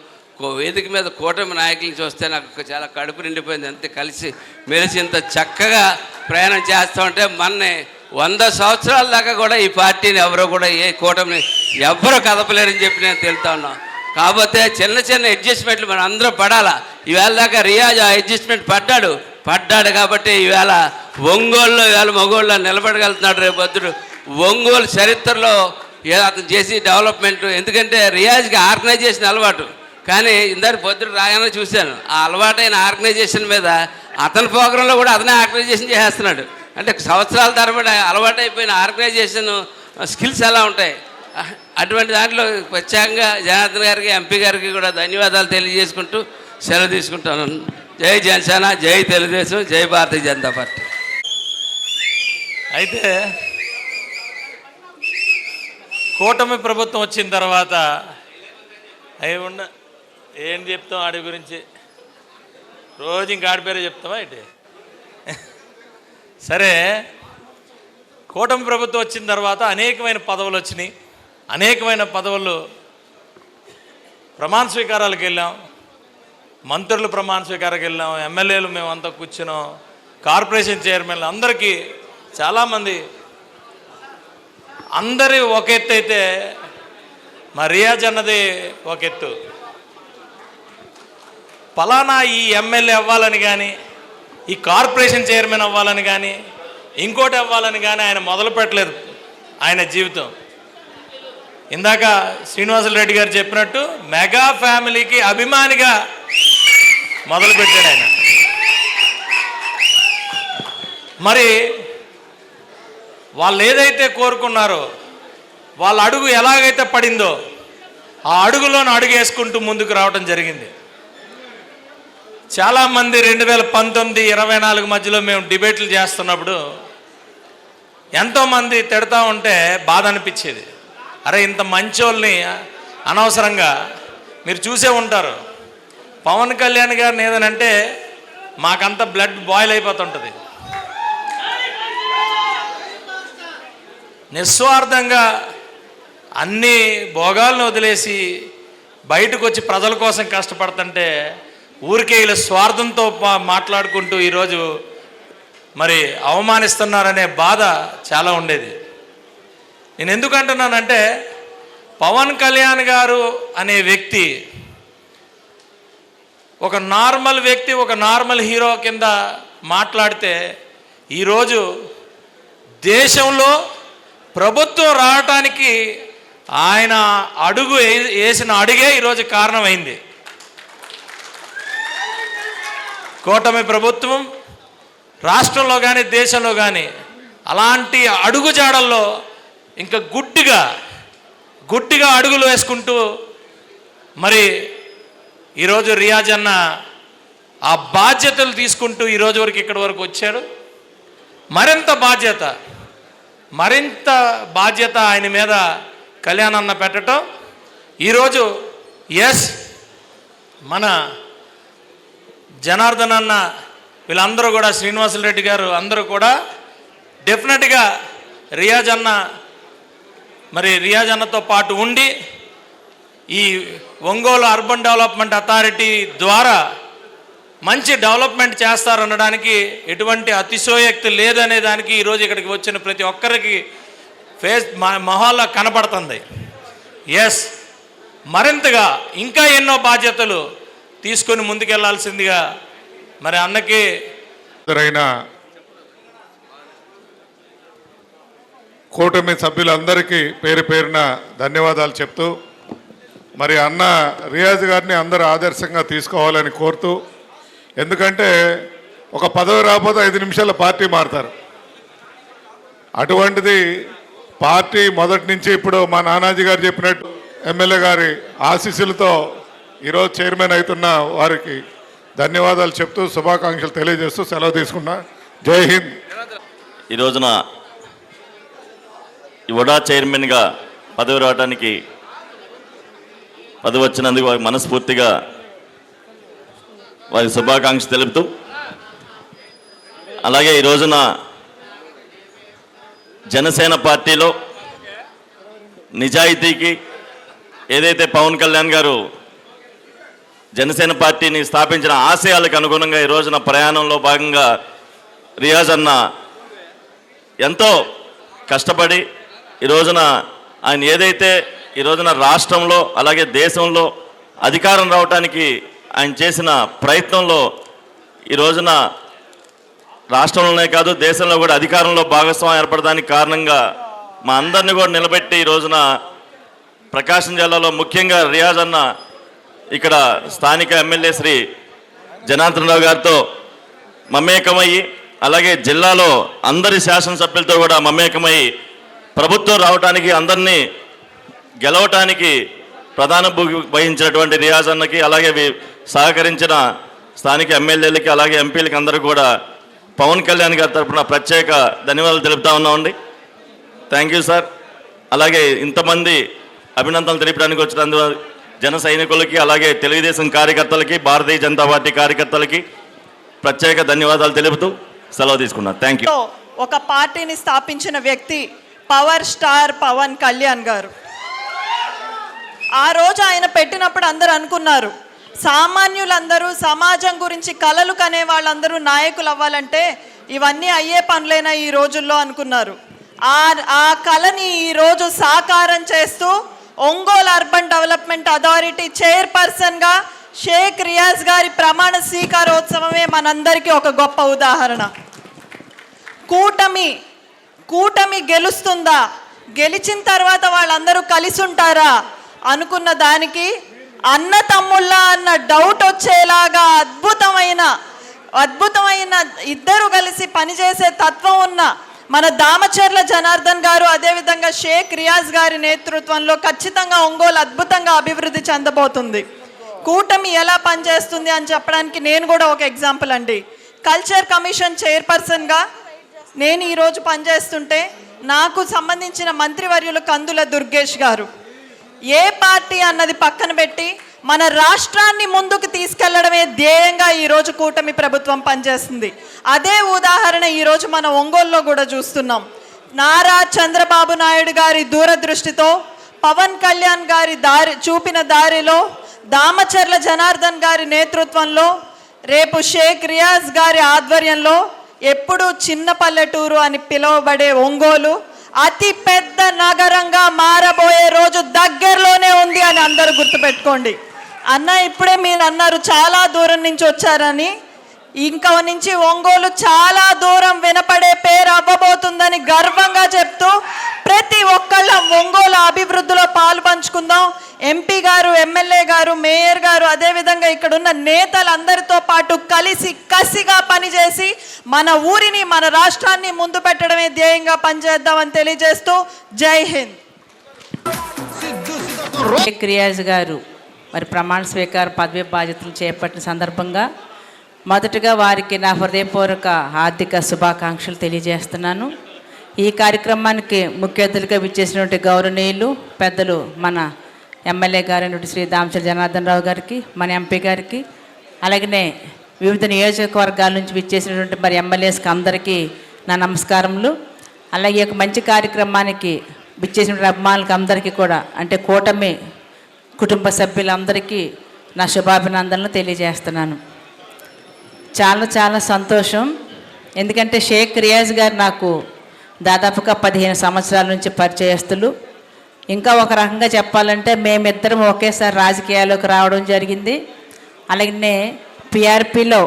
వేదిక మీద కూటమి నాయకులను చూస్తే నాకు చాలా కడుపు నిండిపోయింది. అంతే కలిసి మెలిసి ఇంత చక్కగా ప్రయాణం చేస్తూ ఉంటే మొన్నే 100 సంవత్సరాల దాకా కూడా ఈ పార్టీని ఎవరో కూడా ఏ కూటమిని ఎవరో కదపలేరని చెప్పి నేను తెలుతా ఉన్నాను. కాకపోతే చిన్న చిన్న అడ్జస్ట్మెంట్లు మనం అందరం పడాలా. ఈవేళ దాకా రియాజ్ ఆ అడ్జస్ట్మెంట్ పడ్డాడు కాబట్టి ఈవేళ ఒంగోలులో ఈవేళ మగోళ్ళు నిలబడగలుగుతున్నాడు. రేపు పొద్దుడు ఒంగోలు చరిత్రలో అతను చేసి డెవలప్మెంట్, ఎందుకంటే రియాజ్కి ఆర్గనైజేషన్ అలవాటు. కానీ ఇందాక పొద్దుడు రాగానే చూశాను ఆ అలవాటైన ఆర్గనైజేషన్ మీద అతని ప్రోగ్రాంలో కూడా అతనే ఆర్గనైజేషన్ చేస్తున్నాడు. అంటే సంవత్సరాల తరబడి అలవాటైపోయిన ఆర్గనైజేషన్ స్కిల్స్ ఎలా ఉంటాయి. అటువంటి దాంట్లో ప్రత్యేకంగా జనార్దన్ గారికి, ఎంపీ గారికి కూడా ధన్యవాదాలు తెలియజేసుకుంటూ సెలవు తీసుకుంటాను. జై జనసేన, జై తెలుగుదేశం, జై భారతీయ జనతా పార్టీ. అయితే కూటమి ప్రభుత్వం వచ్చిన తర్వాత ఏం చెప్తాం ఆడి గురించి, రోజు ఇంకా ఆడి పేరే చెప్తామా ఏంటి? సరే, కూటమి ప్రభుత్వం వచ్చిన తర్వాత అనేకమైన పదవులు వచ్చినాయి. అనేకమైన పదవులు ప్రమాణ స్వీకారాలకు వెళ్ళాం, మంత్రులు ప్రమాణ స్వీకారానికి వెళ్ళాం, ఎమ్మెల్యేలు మేమంతా కూర్చున్నాం, కార్పొరేషన్ చైర్మన్లు అందరికీ చాలామంది. అందరి ఒక ఎత్తు అయితే మా రియాజ్ అన్నది ఒక ఎత్తు. ఫలానా ఈ ఎమ్మెల్యే అవ్వాలని కానీ, ఈ కార్పొరేషన్ చైర్మన్ అవ్వాలని కానీ, ఇంకోటి అవ్వాలని కానీ ఆయన మొదలు పెట్టలేదు ఆయన జీవితం. ఇందాక శ్రీనివాసులు రెడ్డి గారు చెప్పినట్టు మెగా ఫ్యామిలీకి అభిమానిగా మొదలుపెట్టాడు ఆయన. మరి వాళ్ళు ఏదైతే కోరుకున్నారో, వాళ్ళ అడుగు ఎలాగైతే పడిందో ఆ అడుగులోని అడుగు వేసుకుంటూ ముందుకు రావడం జరిగింది. చాలామంది 2019, 24 మధ్యలో మేము డిబేట్లు చేస్తున్నప్పుడు ఎంతోమంది తిడతా ఉంటే బాధ అనిపించేది. అరే, ఇంత మంచోళ్ళని అనవసరంగా, మీరు చూసే ఉంటారు పవన్ కళ్యాణ్ గారిని ఏదనంటే మాకంతా బ్లడ్ బాయిల్ అయిపోతుంటుంది. నిస్వార్థంగా అన్ని భోగాలను వదిలేసి బయటకు వచ్చి ప్రజల కోసం కష్టపడుతుంటే ఊరికే ఇలా స్వార్థంతో మాట్లాడుకుంటూ ఈరోజు మరి అవమానిస్తున్నారనే బాధ చాలా ఉండేది. నేను ఎందుకు అంటున్నానంటే, పవన్ కళ్యాణ్ గారు అనే వ్యక్తి ఒక నార్మల్ వ్యక్తి, ఒక నార్మల్ హీరో కింద మాట్లాడితే ఈరోజు దేశంలో ప్రభుత్వం రావటానికి ఆయన అడుగు వేసిన అడుగే ఈరోజు కారణమైంది. కూటమి ప్రభుత్వం రాష్ట్రంలో కానీ దేశంలో కానీ అలాంటి అడుగుజాడల్లో ఇంకా గుడ్డిగా అడుగులు వేసుకుంటూ మరి ఈరోజు రియాజ్ అన్న ఆ బాధ్యతలు తీసుకుంటూ ఈరోజు వరకు ఇక్కడి వరకు వచ్చాడు. మరింత బాధ్యత ఆయన మీద కళ్యాణ్ అన్న పెట్టడం. ఈరోజు మన జనార్దన్ అన్న వీళ్ళందరూ కూడా, శ్రీనివాసులు రెడ్డి గారు అందరూ కూడా డెఫినెట్గా రియాజ్ అన్నతో పాటు ఉండి ఈ ఒంగోలు అర్బన్ డెవలప్మెంట్ అథారిటీ ద్వారా మంచి డెవలప్మెంట్ చేస్తారనడానికి ఎటువంటి అతిశయోక్తి లేదనే దానికి ఈరోజు ఇక్కడికి వచ్చిన ప్రతి ఒక్కరికి మొహాల్లో కనపడుతుంది. మరింతగా ఇంకా ఎన్నో బాధ్యతలు తీసుకొని ముందుకెళ్లాల్సిందిగా మరి అన్నకి కూటమి సభ్యులందరికీ పేరు పేరున ధన్యవాదాలు చెప్తూ, మరి అన్న రియాజ్ గారిని అందరూ ఆదర్శంగా తీసుకోవాలని కోరుతూ, ఎందుకంటే ఒక పదవి రాకపోతే 5 నిమిషాల పార్టీ మారుతారు. అటువంటిది పార్టీ మొదటి నుంచి ఇప్పుడు మా నానాజీ గారు చెప్పినట్టు ఎమ్మెల్యే గారి ఆశీస్సులతో ఈరోజు చైర్మన్ అవుతున్న వారికి ధన్యవాదాలు చెప్తూ శుభాకాంక్షలు తెలియజేస్తూ సెలవు తీసుకున్నా. జై హింద్. ఈ రోజున ఈ వడా చైర్మన్గా పదవి రావడానికి పదవి వచ్చినందుకు వారికి మనస్ఫూర్తిగా వారికి శుభాకాంక్షలు తెలుపుతూ, అలాగే ఈ రోజున జనసేన పార్టీలో నిజాయితీకి ఏదైతే పవన్ కళ్యాణ్ గారు జనసేన పార్టీని స్థాపించిన ఆశయాలకు అనుగుణంగా ఈ రోజున ప్రయాణంలో భాగంగా రియాజ్ అన్న ఎంతో కష్టపడి ఈ రోజున ఆయన ఏదైతే ఈ రోజున రాష్ట్రంలో అలాగే దేశంలో అధికారం రావడానికి ఆయన చేసిన ప్రయత్నంలో ఈ రోజున రాష్ట్రంలోనే కాదు దేశంలో కూడా అధికారంలో భాగస్వామ్యం ఏర్పడడానికి కారణంగా మా అందరినీ కూడా నిలబెట్టి ఈ రోజున ప్రకాశం జిల్లాలో ముఖ్యంగా రియాజ్ అన్న ఇక్కడ స్థానిక ఎమ్మెల్యే శ్రీ జనార్దన్ రావు గారితో మమేకమయ్యి అలాగే జిల్లాలో అందరి శాసనసభ్యులతో కూడా మమేకమయ్యి ప్రభుత్వం రావడానికి అందరినీ గెలవటానికి ప్రధాన వహించినటువంటి రియాజ్ అన్నకి అలాగే సహకరించిన స్థానిక ఎమ్మెల్యేలకి అలాగే ఎంపీలకి అందరూ కూడా పవన్ కళ్యాణ్ గారి తరఫున ప్రత్యేక ధన్యవాదాలు తెలుపుతా ఉన్నామండి. Thank you sir. అలాగే ఇంతమంది అభినందనలు తెలిపడానికి వచ్చిన జన సైనికులకి అలాగే తెలుగుదేశం కార్యకర్తలకి భారతీయ జనతా పార్టీ కార్యకర్తలకి ప్రత్యేక ధన్యవాదాలు తెలుపుతూ సెలవు తీసుకున్నాను. Thank you. ఒక పార్టీని స్థాపించిన వ్యక్తి పవర్ స్టార్ పవన్ కళ్యాణ్ గారు. ఆ రోజు ఆయన పెట్టినప్పుడు అందరూ అనుకున్నారు సామాన్యులందరూ సమాజం గురించి కలలు కనే వాళ్ళందరూ నాయకులు అవ్వాలంటే ఇవన్నీ అయ్యే పనులేనా ఈ రోజుల్లో అనుకున్నారు. ఆ కళని ఈరోజు సాకారం చేస్తూ ఒంగోలు అర్బన్ డెవలప్మెంట్ అథారిటీ చైర్పర్సన్గా షేక్ రియాజ్ గారి ప్రమాణ స్వీకారోత్సవమే మనందరికీ ఒక గొప్ప ఉదాహరణ. కూటమి గెలుస్తుందా, గెలిచిన తర్వాత వాళ్ళందరూ కలిసి ఉంటారా అనుకున్న దానికి అన్న తమ్ముళ్ళ అన్న డౌట్ వచ్చేలాగా అద్భుతమైన ఇద్దరు కలిసి పనిచేసే తత్వం ఉన్న మన దామచర్ల జనార్దన్ గారు అదేవిధంగా షేక్ రియాజ్ గారి నేతృత్వంలో ఖచ్చితంగా ఒంగోలు అద్భుతంగా అభివృద్ధి చెందబోతుంది. కూటమి ఎలా పనిచేస్తుంది అని చెప్పడానికి నేను కూడా ఒక ఎగ్జాంపుల్ అండి. కల్చర్ కమిషన్ చైర్పర్సన్గా నేను ఈరోజు పనిచేస్తుంటే నాకు సంబంధించిన మంత్రివర్యులు కందుల దుర్గేష్ గారు ఏ పార్టీ అన్నది పక్కన పెట్టి మన రాష్ట్రాన్ని ముందుకు తీసుకెళ్లడమే ధ్యేయంగా ఈరోజు కూటమి ప్రభుత్వం పనిచేస్తుంది. అదే ఉదాహరణ ఈరోజు మనం ఒంగోలులో కూడా చూస్తున్నాం. నారా చంద్రబాబు నాయుడు గారి దూరదృష్టితో పవన్ కళ్యాణ్ గారి చూపిన దారిలో దామచర్ల జనార్దన్ గారి నేతృత్వంలో రేపు షేక్ రియాజ్ గారి ఆధ్వర్యంలో ఎప్పుడు చిన్న పల్లెటూరు అని పిలువబడే ఒంగోలు అతి పెద్ద నగరంగా మారబోయే రోజు దగ్గరలోనే ఉంది అని అందరూ గుర్తుపెట్టుకోండి. అన్న ఇప్పుడే మీరు అన్నారు చాలా దూరం నుంచి వచ్చారని. ఇంకా నుంచి ఒంగోలు చాలా దూరం వినపడే పేరు అవ్వబోతుందని గర్వంగా చెప్తూ ప్రతి ఒక్కళ్ళ ఒంగోలు అభివృద్ధిలో పాలు పంచుకుందాం. ఎంపీ గారు, ఎమ్మెల్యే గారు, మేయర్ గారు అదేవిధంగా ఇక్కడ ఉన్న నేతలందరితో పాటు కలిసి కసిగా పనిచేసి మన ఊరిని మన రాష్ట్రాన్ని ముందు పెట్టడమే ధ్యేయంగా పనిచేద్దామని తెలియజేస్తూ జై హింద్. షేక్ రియాజ్ గారు మరి ప్రమాణ స్వీకార పదవి బాధ్యతలు చేపట్టిన సందర్భంగా మొదటగా వారికి నా హృదయపూర్వక హార్దిక శుభాకాంక్షలు తెలియజేస్తున్నాను. ఈ కార్యక్రమానికి ముఖ్య అతిథులుగా విచ్చేసినటువంటి గౌరవనీయులు పెద్దలు మన ఎమ్మెల్యే గారైనటువంటి శ్రీ దామచర్ల జనార్దన్ రావు గారికి, మన ఎంపీ గారికి, అలాగనే వివిధ నియోజకవర్గాల నుంచి విచ్చేసినటువంటి మరి ఎమ్మెల్యేస్కి అందరికీ నా నమస్కారములు. అలాగే ఒక మంచి కార్యక్రమానికి విచ్చేసినటువంటి అభిమానులకు అందరికీ కూడా అంటే కూటమి కుటుంబ సభ్యులందరికీ నా శుభాభినందనలు తెలియజేస్తున్నాను. చాలా చాలా సంతోషం. ఎందుకంటే షేక్ రియాజ్ గారు నాకు దాదాపుగా 15 సంవత్సరాల నుంచి పరిచయస్తులు. ఇంకా ఒక రకంగా చెప్పాలంటే మేమిద్దరం ఒకేసారి రాజకీయాల్లోకి రావడం జరిగింది. అలాగే పిఆర్పిలో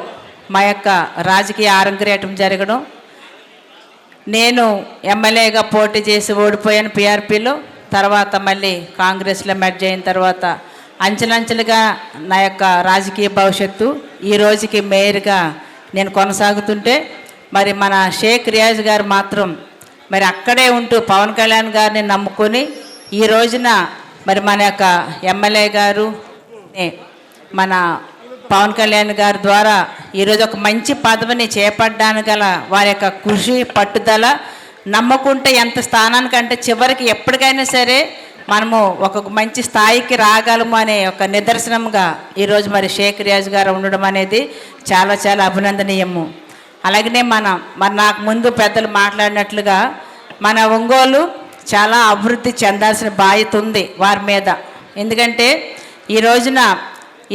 మా యొక్క రాజకీయ ఆరంగరేటం జరగడం, నేను ఎమ్మెల్యేగా పోటీ చేసి ఓడిపోయాను పిఆర్పిలో. తర్వాత మళ్ళీ కాంగ్రెస్లో మెర్జ్ అయిన తర్వాత అంచెలంచెలుగా నా యొక్క రాజకీయ భవిష్యత్తు ఈ రోజుకి మేయర్గా నేను కొనసాగుతుంటే మరి మన షేక్ రియాజ్ గారు మాత్రం మరి అక్కడే ఉంటూ పవన్ కళ్యాణ్ గారిని నమ్ముకొని ఈ రోజున మరి మన యొక్క ఎమ్మెల్యే గారు మన పవన్ కళ్యాణ్ గారి ద్వారా ఈరోజు ఒక మంచి పదవిని చేపట్టడానికి గల వారి యొక్క కృషి పట్టుదల నమ్మకుంటే ఎంత స్థానానికంటే చివరికి ఎప్పటికైనా సరే మనము ఒక మంచి స్థాయికి రాగలము అనే ఒక నిదర్శనంగా ఈరోజు మరి షేక్ రియాజ్ గారు ఉండడం అనేది చాలా చాలా అభినందనీయము. అలాగనే మరి నాకు ముందు పెద్దలు మాట్లాడినట్లుగా మన ఒంగోలు చాలా అభివృద్ధి చెందాల్సిన బాధ్యత ఉంది వారి మీద. ఎందుకంటే ఈ రోజున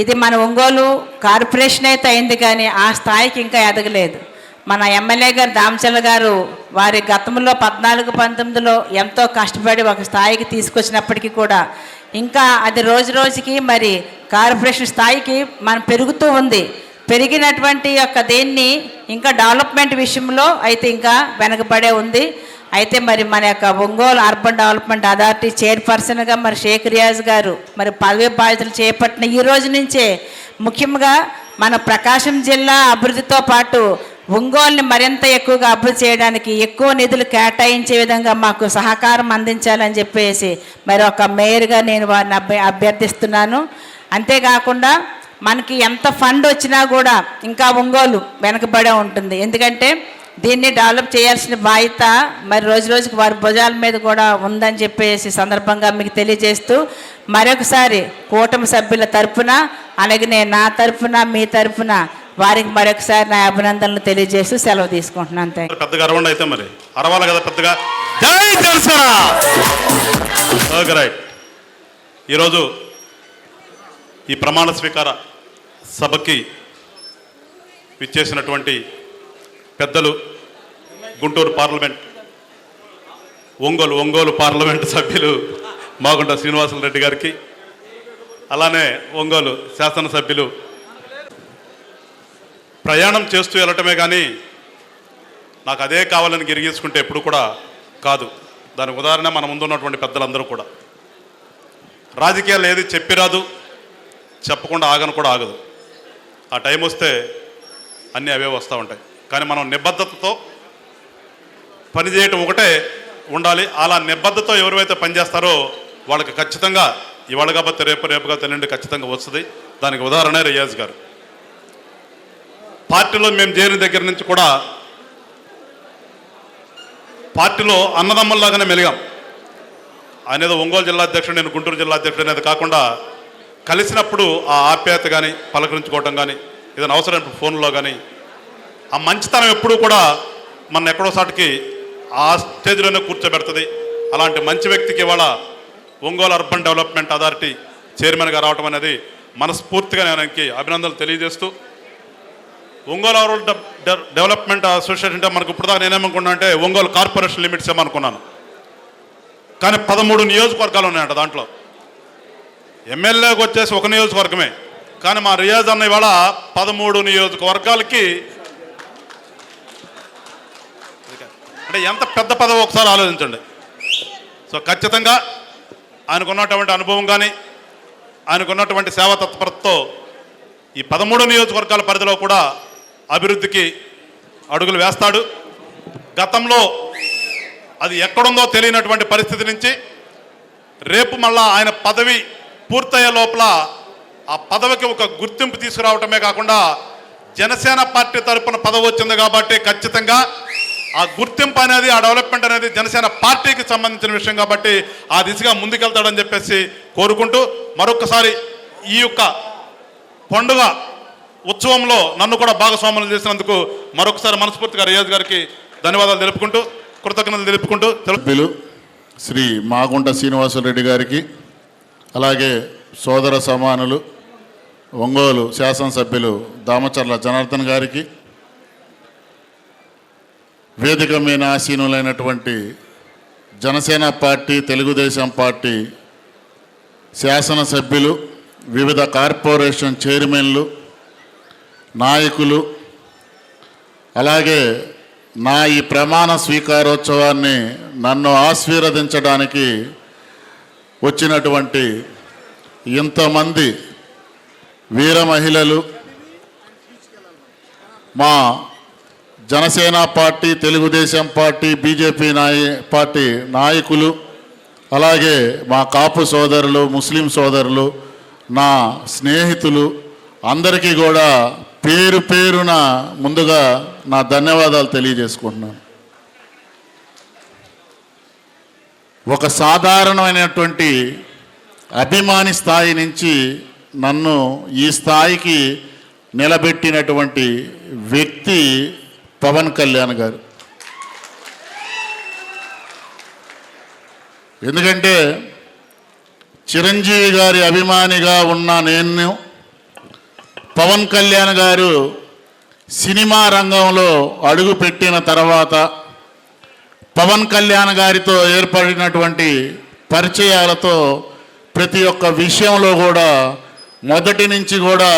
ఇది మన ఒంగోలు కార్పొరేషన్ అయితే అయింది కానీ ఆ స్థాయికి ఇంకా ఎదగలేదు. మన ఎమ్మెల్యే గారు దామచల్ల గారు వారి గతంలో 14-19లో ఎంతో కష్టపడి ఒక స్థాయికి తీసుకొచ్చినప్పటికీ కూడా ఇంకా అది రోజు రోజుకి మరి కార్పొరేషన్ స్థాయికి మనం పెరుగుతూ ఉంది. పెరిగినటువంటి యొక్క దేన్ని ఇంకా డెవలప్మెంట్ విషయంలో అయితే ఇంకా వెనకబడే ఉంది. అయితే మరి మన యొక్క ఒంగోలు అర్బన్ డెవలప్మెంట్ అథారిటీ చైర్పర్సన్గా మరి షేక్ రియాజ్ గారు మరి పదవి బాధ్యతలు చేపట్టిన ఈ రోజు నుంచే ముఖ్యంగా మన ప్రకాశం జిల్లా అభివృద్ధితో పాటు ఒంగోలుని మరింత ఎక్కువగా అభివృద్ధి చేయడానికి ఎక్కువ నిధులు కేటాయించే విధంగా మాకు సహకారం అందించాలని చెప్పేసి మరి ఒక మేయర్గా నేను వారిని అభ్యర్థిస్తున్నాను. అంతేకాకుండా మనకి ఎంత ఫండ్ వచ్చినా కూడా ఇంకా ఒంగోలు వెనకబడే ఉంటుంది. ఎందుకంటే దీన్ని డెవలప్ చేయాల్సిన బాధ్యత మరి రోజు రోజుకి వారి భుజాల మీద కూడా ఉందని చెప్పేసి సందర్భంగా మీకు తెలియజేస్తూ మరొకసారి కూటమి సభ్యుల తరఫున అలాగే నా తరఫున మీ తరఫున వారికి మరొకసారి నా అభినందనలు తెలియజేస్తూ సెలవు తీసుకుంటున్నాను. పెద్దగా అరవండి అయితే మరి అరవాలి కదా పెద్దగా. జై జనసేన. Okay right. ఈరోజు ఈ ప్రమాణ స్వీకార సభకి విచ్చేసినటువంటి పెద్దలు గుంటూరు పార్లమెంట్ ఒంగోలు పార్లమెంట్ సభ్యులు మాగుంట శ్రీనివాసులు రెడ్డి గారికి, అలానే ఒంగోలు శాసనసభ్యులు ప్రయాణం చేస్తూ వెళ్ళటమే కానీ నాకు అదే కావాలని గిరిగీసుకుంటే ఎప్పుడు కూడా కాదు. దానికి ఉదాహరణ మన ముందున్నటువంటి పెద్దలందరూ కూడా రాజకీయాలు ఏది చెప్పిరాదు, చెప్పకుండా ఆగను కూడా ఆగదు. ఆ టైం వస్తే అన్నీ అవే వస్తూ ఉంటాయి. కానీ మనం నిబద్ధతతో పనిచేయటం ఒకటే ఉండాలి. అలా నిబద్ధతతో ఎవరైతే పనిచేస్తారో వాళ్ళకి ఖచ్చితంగా ఇవాళ కాబట్టి రేపు కాబట్టి ఎల్లుండి ఖచ్చితంగా వస్తుంది. దానికి ఉదాహరణ రియాజ్ గారు. పార్టీలో మేము చేరిన దగ్గర నుంచి కూడా పార్టీలో అన్నదమ్ముల్లాగానే మెలిగాం. ఆయన ఏదో ఒంగోలు జిల్లా అధ్యక్షుడు, నేను గుంటూరు జిల్లా అధ్యక్షుడు అనేది కాకుండా కలిసినప్పుడు ఆ ఆప్యాయత కానీ పలకరించుకోవటం కానీ ఏదైనా అవసరం ఫోన్లో కానీ ఆ మంచితనం ఎప్పుడూ కూడా మన ఎక్కడో సాటికి ఆ స్టేజ్లోనే కూర్చోబెడుతుంది. అలాంటి మంచి వ్యక్తికి ఇవాళ ఒంగోలు అర్బన్ డెవలప్మెంట్ అథారిటీ చైర్మన్గా రావటం అనేది మనస్ఫూర్తిగా నేను ఆయనకి అభినందనలు తెలియజేస్తూ, ఒంగోలు రూరల్ డెవలప్మెంట్ అసోసియేషన్ అంటే మనకు ఇప్పుడు దాకా నేనేమనుకున్నా అంటే ఒంగోలు కార్పొరేషన్ లిమిట్స్ ఏమనుకున్నాను. కానీ 13 నియోజకవర్గాలు ఉన్నాయంట. దాంట్లో ఎమ్మెల్యేకి వచ్చేసి ఒక నియోజకవర్గమే. కానీ మా రియాజ్ అన్న ఇవాళ 13 నియోజకవర్గాలకి అంటే ఎంత పెద్ద పదవి ఒకసారి ఆలోచించండి. సో ఖచ్చితంగా ఆయనకున్నటువంటి అనుభవం కానీ ఆయనకున్నటువంటి సేవా తత్పరతతో ఈ 13 నియోజకవర్గాల పరిధిలో కూడా అభివృద్ధికి అడుగులు వేస్తాడు. గతంలో అది ఎక్కడుందో తెలియనటువంటి పరిస్థితి నుంచి రేపు మళ్ళా ఆయన పదవి పూర్తయ్యే లోపల ఆ పదవికి ఒక గుర్తింపు తీసుకురావటమే కాకుండా జనసేన పార్టీ తరపున పదవి వచ్చింది కాబట్టి ఖచ్చితంగా ఆ గుర్తింపు అనేది, ఆ డెవలప్మెంట్ అనేది జనసేన పార్టీకి సంబంధించిన విషయం కాబట్టి ఆ దిశగా ముందుకెళ్తాడని చెప్పేసి కోరుకుంటూ మరొకసారి ఈ యొక్క పండుగ ఉత్సవంలో నన్ను కూడా భాగస్వాములు చేసినందుకు మరొకసారి మనస్ఫూర్తిగా రియాజ్ గారికి ధన్యవాదాలు తెలుపుకుంటూ కృతజ్ఞతలు తెలుపుకుంటూ సభ్యులు శ్రీ మాగుంట శ్రీనివాసరెడ్డి గారికి, అలాగే సోదర సమానులు ఒంగోలు శాసనసభ్యులు దామచర్ల జనార్దన్ గారికి, వేదిక మీద ఆసీనులైనటువంటి జనసేన పార్టీ, తెలుగుదేశం పార్టీ శాసనసభ్యులు, వివిధ కార్పొరేషన్ చైర్మన్లు, నాయకులు, అలాగే నా ఈ ప్రమాణ స్వీకారోత్సవాన్ని నన్ను ఆశీర్వదించడానికి వచ్చినటువంటి ఇంతమంది వీర మహిళలు, మా Janasena party, Telugu Desam party, BJP party నాయకులు, అలాగే మా కాపు సోదరులు, ముస్లిం సోదరులు, నా స్నేహితులు అందరికీ కూడా పేరు పేరున ముందుగా నా ధన్యవాదాలు తెలియజేసుకుంటున్నాను. ఒక సాధారణమైనటువంటి అభిమాని స్థాయి నుంచి నన్ను ఈ స్థాయికి నిలబెట్టినటువంటి వ్యక్తి పవన్ కళ్యాణ్ గారు. ఎందుకంటే చిరంజీవి గారి అభిమానిగా ఉన్న నేను పవన్ కళ్యాణ్ గారు సినిమా రంగంలో అడుగుపెట్టిన తర్వాత పవన్ కళ్యాణ్ గారితో ఏర్పడినటువంటి పరిచయాలతో ప్రతి ఒక్క విషయంలో కూడా మొదటి నుంచి కూడా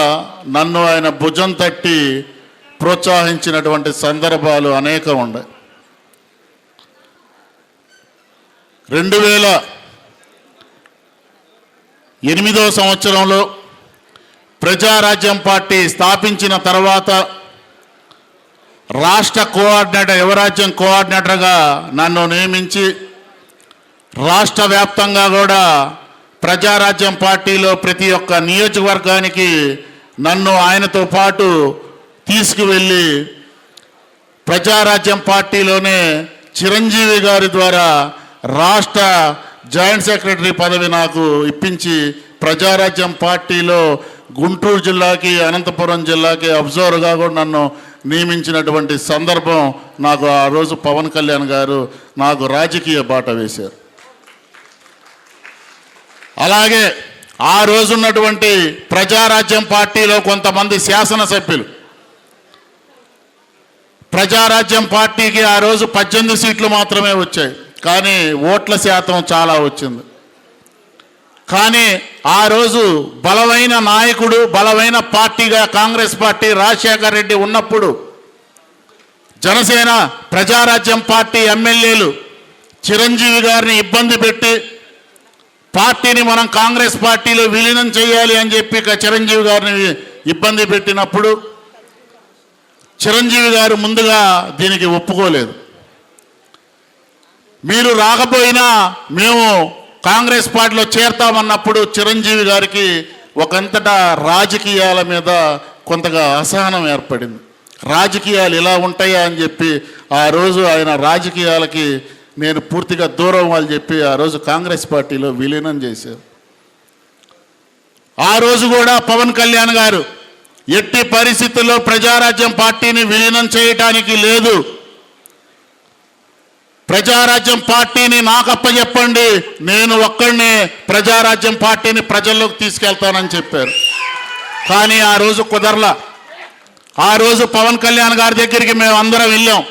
నన్ను ఆయన భుజం తట్టి ప్రోత్సహించినటువంటి సందర్భాలు అనేకం ఉన్నాయి. 2008 సంవత్సరంలో ప్రజారాజ్యం పార్టీ స్థాపించిన తర్వాత రాష్ట్ర కోఆర్డినేటర్, యువరాజ్యం కోఆర్డినేటర్గా నన్ను నియమించి రాష్ట్ర వ్యాప్తంగా కూడా ప్రజారాజ్యం పార్టీలో ప్రతి ఒక్క నియోజకవర్గానికి నన్ను ఆయనతో పాటు తీసుకువెళ్ళి ప్రజారాజ్యం పార్టీలోనే చిరంజీవి గారి ద్వారా రాష్ట్ర జాయింట్ సెక్రటరీ పదవి నాకు ఇప్పించి ప్రజారాజ్యం పార్టీలో గుంటూరు జిల్లాకి అనంతపురం జిల్లాకి అబ్జర్వర్గా కూడా నన్ను నియమించినటువంటి సందర్భం నాకు ఆ రోజు పవన్ కళ్యాణ్ గారు నాకు రాజకీయ బాట వేశారు. అలాగే ఆ రోజున్నటువంటి ప్రజారాజ్యం పార్టీలో కొంతమంది శాసనసభ్యులు, ప్రజారాజ్యం పార్టీకి ఆ రోజు 18 సీట్లు మాత్రమే వచ్చాయి, కానీ ఓట్ల శాతం చాలా వచ్చింది. కానీ ఆ రోజు బలమైన నాయకుడు, బలమైన పార్టీగా కాంగ్రెస్ పార్టీ రాజశేఖర్ రెడ్డి ఉన్నప్పుడు జనసేన ప్రజారాజ్యం పార్టీ ఎమ్మెల్యేలు చిరంజీవి గారిని ఇబ్బంది పెట్టి పార్టీని మనం కాంగ్రెస్ పార్టీలో విలీనం చేయాలి అని చెప్పి చిరంజీవి గారిని ఇబ్బంది పెట్టినప్పుడు చిరంజీవి గారు ముందుగా దీనికి ఒప్పుకోలేదు. మీరు రాకపోయినా మేము కాంగ్రెస్ పార్టీలో చేరతామన్నప్పుడు చిరంజీవి గారికి ఒకంతటా రాజకీయాల మీద కొంతగా అసహనం ఏర్పడింది. రాజకీయాలు ఇలా ఉంటాయా అని చెప్పి ఆ రోజు ఆయన రాజకీయాలకి నేను పూర్తిగా దూరం అని చెప్పి ఆ రోజు కాంగ్రెస్ పార్టీలో విలీనం చేశారు. ఆ రోజు కూడా పవన్ కళ్యాణ్ గారు ఎట్టి పరిస్థితుల్లో ప్రజారాజ్యం పార్టీని విలీనం చేయటానికి లేదు, ప్రజారాజ్యం పార్టీని నాకు అప్పచెప్పండి, నేను ఒక్కడినే ప్రజారాజ్యం పార్టీని ప్రజల్లోకి తీసుకెళ్తానని చెప్పారు. కానీ ఆ రోజు కుదరలా. ఆ రోజు పవన్ కళ్యాణ్ గారి దగ్గరికి మేము అందరం వెళ్ళాం.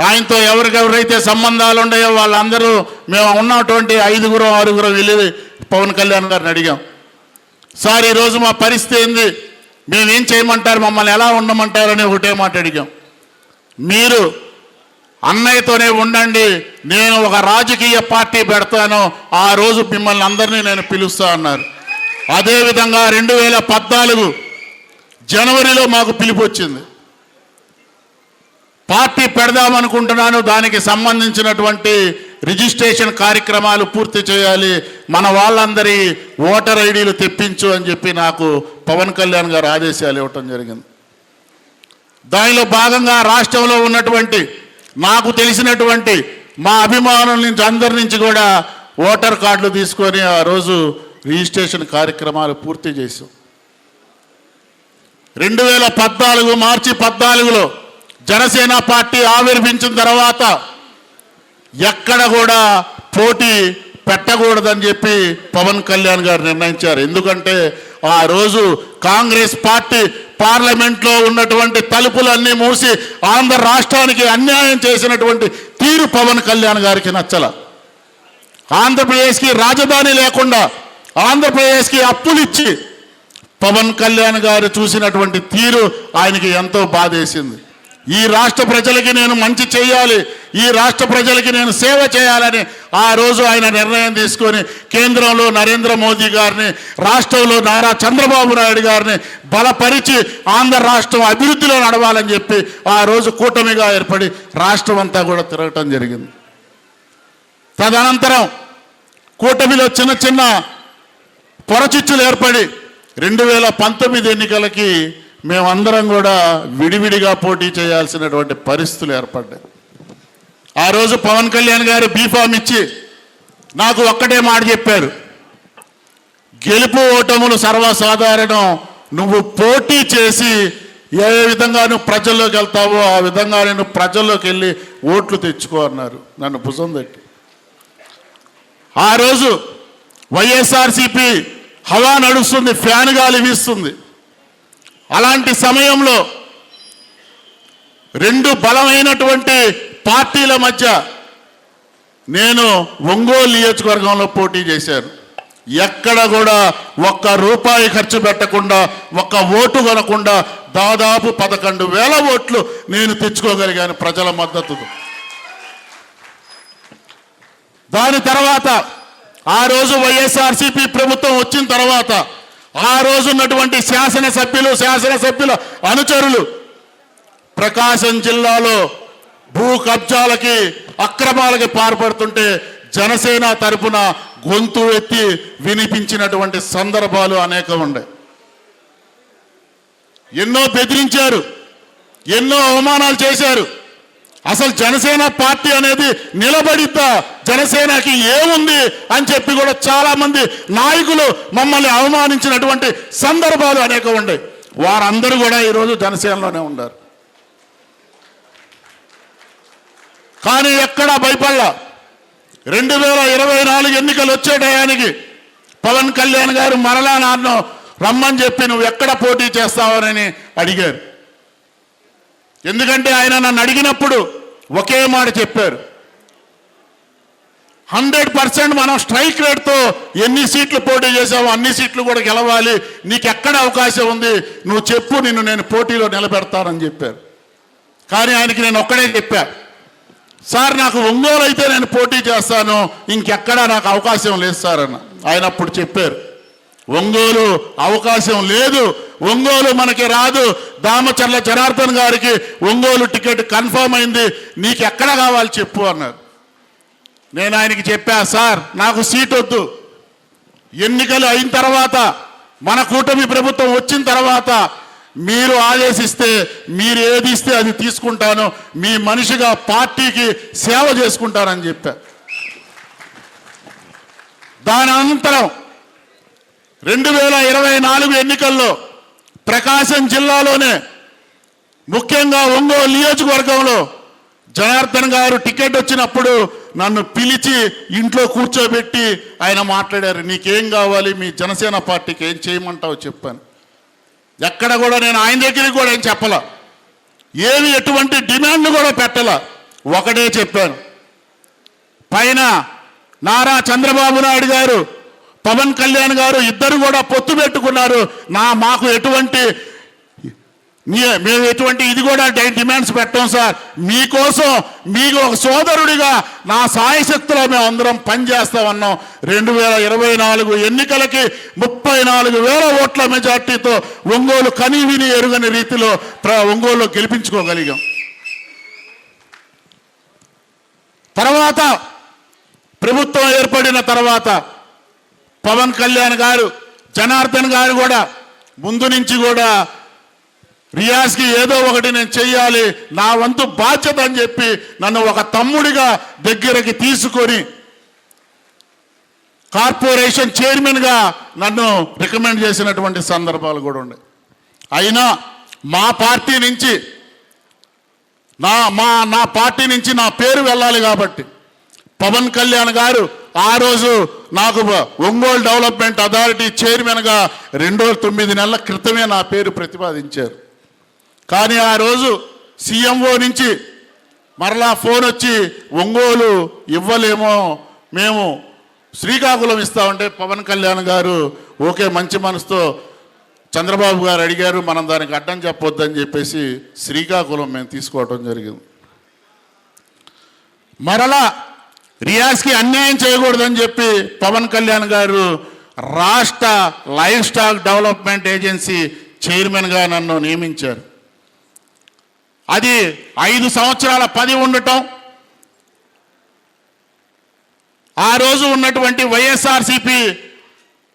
ఆయనతో ఎవరికెవరైతే సంబంధాలు ఉన్నాయో వాళ్ళందరూ మేము ఉన్నటువంటి 5గురు 6గురు వెళ్ళి పవన్ కళ్యాణ్ గారిని అడిగాం, సార్ ఈరోజు మా పరిస్థితి ఏంది, మేమేం చేయమంటారు, మమ్మల్ని ఎలా ఉండమంటారని ఒకటే మాట అడిగాం. మీరు అన్నయ్యతోనే ఉండండి, నేను ఒక రాజకీయ పార్టీ పెడతాను, ఆ రోజు మిమ్మల్ని అందరినీ నేను పిలుస్తా అన్నారు. అదేవిధంగా 2014 జనవరిలో మాకు పిలుపు వచ్చింది. పార్టీ పెడదామనుకుంటున్నాను, దానికి సంబంధించినటువంటి రిజిస్ట్రేషన్ కార్యక్రమాలు పూర్తి చేయాలి, మన వాళ్ళందరి ఓటర్ ఐడీలు తెప్పించు అని చెప్పి నాకు పవన్ కళ్యాణ్ గారు ఆదేశాలు ఇవ్వటం జరిగింది. దానిలో భాగంగా రాష్ట్రంలో ఉన్నటువంటి నాకు తెలిసినటువంటి మా అభిమానుల నుంచి అందరి నుంచి కూడా ఓటర్ కార్డులు తీసుకొని ఆ రోజు రిజిస్ట్రేషన్ కార్యక్రమాలు పూర్తి చేశాం. 2014 మార్చి 14లో జనసేన పార్టీ ఆవిర్భించిన తర్వాత ఎక్కడ కూడా పోటీ పెట్టకూడదని చెప్పి పవన్ కళ్యాణ్ గారు నిర్ణయించారు. ఎందుకంటే ఆ రోజు కాంగ్రెస్ పార్టీ పార్లమెంట్లో ఉన్నటువంటి తలుపులన్నీ మూసి ఆంధ్ర రాష్ట్రానికి అన్యాయం చేసినటువంటి తీరు పవన్ కళ్యాణ్ గారికి నచ్చల. ఆంధ్రప్రదేశ్కి రాజధాని లేకుండా ఆంధ్రప్రదేశ్కి అప్పులిచ్చి పవన్ కళ్యాణ్ గారు చూసినటువంటి తీరు ఆయనకి ఎంతో బాధేసింది. ఈ రాష్ట్ర ప్రజలకి నేను మంచి చేయాలి, ఈ రాష్ట్ర ప్రజలకి నేను సేవ చేయాలని ఆ రోజు ఆయన నిర్ణయం తీసుకొని కేంద్రంలో నరేంద్ర మోదీ గారిని, రాష్ట్రంలో నారా చంద్రబాబు నాయుడు గారిని బలపరిచి ఆంధ్ర రాష్ట్రం అభివృద్ధిలో నడవాలని చెప్పి ఆ రోజు కూటమిగా ఏర్పడి రాష్ట్రం అంతా కూడా తిరగటం జరిగింది. తదనంతరం కూటమిలో చిన్న చిన్న పొరచిచ్చులు ఏర్పడి 2019 ఎన్నికలకి మేమందరం కూడా విడివిడిగా పోటీ చేయాల్సినటువంటి పరిస్థితులు ఏర్పడ్డాయి. ఆ రోజు పవన్ కళ్యాణ్ గారు బీఫామ్ ఇచ్చి నాకు ఒక్కటే మాట చెప్పారు, గెలుపు ఓటములు సర్వసాధారణం, నువ్వు పోటీ చేసి ఏ విధంగా నువ్వు ప్రజల్లోకి వెళ్తావో ఆ విధంగా నేను ప్రజల్లోకి వెళ్ళి ఓట్లు తెచ్చుకో అన్నారు నన్ను భుజం తట్టి. ఆ రోజు వైఎస్ఆర్సీపీ హవా నడుస్తుంది, ఫ్యాన్ గాలి వీస్తుంది. అలాంటి సమయంలో రెండు బలమైనటువంటి పార్టీల మధ్య నేను ఒంగోలు నియోజకవర్గంలో పోటీ చేశాను. ఎక్కడ కూడా ఒక్క రూపాయి ఖర్చు పెట్టకుండా, ఒక్క ఓటు కొనకుండా దాదాపు 11,000 ఓట్లు నేను తెచ్చుకోగలిగాను ప్రజల మద్దతుతో. దాని తర్వాత ఆ రోజు వైఎస్ఆర్సీపీ ప్రభుత్వం వచ్చిన తర్వాత ఆ రోజు ఉన్నటువంటి శాసనసభ్యుల అనుచరులు ప్రకాశం జిల్లాలో భూ కబ్జాలకి అక్రమాలకి పాల్పడుతుంటే జనసేన తరపున గొంతు ఎత్తి వినిపించినటువంటి సందర్భాలు అనేకం ఉన్నాయి. ఎన్నో బెదిరించారు, ఎన్నో అవమానాలు చేశారు. అసలు జనసేన పార్టీ అనేది నిలబడిద్దా, జనసేనకి ఏముంది అని చెప్పి కూడా చాలా మంది నాయకులు మమ్మల్ని అవమానించినటువంటి సందర్భాలు అనేకం ఉన్నాయి. వారందరూ కూడా ఈరోజు జనసేనలోనే ఉన్నారు. కానీ ఎక్కడా భయపడలా. 2024 ఎన్నికలు వచ్చే టయానికి పవన్ కళ్యాణ్ గారు మరలా నన్ను రమ్మని చెప్పి నువ్వు ఎక్కడ పోటీ చేస్తావని అడిగారు. ఎందుకంటే ఆయన నన్ను అడిగినప్పుడు ఒకే మాట చెప్పారు, 100% మనం స్ట్రైక్ రేట్తో ఎన్ని సీట్లు పోటీ చేసావో అన్ని సీట్లు కూడా గెలవాలి, నీకు ఎక్కడ అవకాశం ఉంది నువ్వు చెప్పు, నేను పోటీలో నిలబెడతానని చెప్పారు. కానీ ఆయనకి నేను ఒక్కడే చెప్పా, సార్ నాకు ఒంగోలు అయితే నేను పోటీ చేస్తాను, ఇంకెక్కడా నాకు అవకాశం లేదు సార్ అన్న. ఆయన అప్పుడు చెప్పారు, ఒంగోలు అవకాశం లేదు, ఒంగోలు మనకి రాదు, దామచర్ల జనార్దన్ గారికి ఒంగోలు టికెట్ కన్ఫర్మ్ అయింది, నీకు ఎక్కడ కావాలి చెప్పు అన్నారు. నేను ఆయనకి చెప్పా, సార్ నాకు సీట్ వద్దు, ఎన్నికలు అయిన తర్వాత మన కూటమి ప్రభుత్వం వచ్చిన తర్వాత మీరు ఆదేశిస్తే, మీరు ఏది ఇస్తే అది తీసుకుంటాను, మీ మనిషిగా పార్టీకి సేవ చేసుకుంటానని చెప్పా. దాని అనంతరం 2024 ఎన్నికల్లో ప్రకాశం జిల్లాలోనే ముఖ్యంగా ఒంగోలు నియోజకవర్గంలో జనార్దన్ గారు టికెట్ వచ్చినప్పుడు నన్ను పిలిచి ఇంట్లో కూర్చోబెట్టి ఆయన మాట్లాడారు, నీకేం కావాలి, మీ జనసేన పార్టీకి ఏం చేయమంటావు చెప్పాను. ఎక్కడ కూడా నేను ఆయన దగ్గరికి కూడా ఏం చెప్పలా, ఏమి ఎటువంటి డిమాండ్ కూడా పెట్టలా, ఒకటే చెప్పాను. పైన నారా చంద్రబాబు నాయుడు గారు, పవన్ కళ్యాణ్ గారు ఇద్దరు కూడా పొత్తు పెట్టుకున్నారు, మాకు ఎటువంటి మేము ఎటువంటి ఇది కూడా డిమాండ్స్ పెట్టాం సార్, మీకోసం మీకు ఒక సోదరుడిగా నా సాయశక్తిలో మేము అందరం పనిచేస్తామన్నాం. 2024 ఎన్నికలకి 34,000 ఓట్ల మెజార్టీతో ఒంగోలు కనీవిని ఎరుగని రీతిలో ఒంగోలులో గెలిపించుకోగలిగాం. తర్వాత ప్రభుత్వం ఏర్పడిన తర్వాత పవన్ కళ్యాణ్ గారు, జనార్దన్ గారు కూడా ముందు నుంచి కూడా రియాజ్కి ఏదో ఒకటి నేను చెయ్యాలి, నా వంతు బాధ్యత అని చెప్పి నన్ను ఒక తమ్ముడిగా దగ్గరికి తీసుకొని కార్పొరేషన్ చైర్మన్గా నన్ను రికమెండ్ చేసినటువంటి సందర్భాలు కూడా ఉన్నాయి. అయినా మా పార్టీ నుంచి నా పార్టీ నుంచి నా పేరు వెళ్ళాలి కాబట్టి పవన్ కళ్యాణ్ గారు ఆ రోజు నాకు ఒంగోలు డెవలప్మెంట్ అథారిటీ చైర్మన్గా 9 నెలల క్రితమే నా పేరు ప్రతిపాదించారు. కానీ ఆ రోజు సీఎంఓ నుంచి మరలా ఫోన్ వచ్చి ఒంగోలు ఇవ్వలేమో, మేము శ్రీకాకుళం ఇస్తామంటే పవన్ కళ్యాణ్ గారు ఓకే మంచి మనసుతో చంద్రబాబు గారు అడిగారు, మనం దానికి అడ్డం చెప్పొద్దని చెప్పేసి శ్రీకాకుళం మేము తీసుకోవటం జరిగింది. మరలా రియాజ్కి అన్యాయం చేయకూడదని చెప్పి పవన్ కళ్యాణ్ గారు రాష్ట్ర లైవ్ స్టాక్ డెవలప్మెంట్ ఏజెన్సీ చైర్మన్గా నన్ను నియమించారు. అది 5 సంవత్సరాల 10 ఉండటం, ఆ రోజు ఉన్నటువంటి వైఎస్ఆర్సీపీ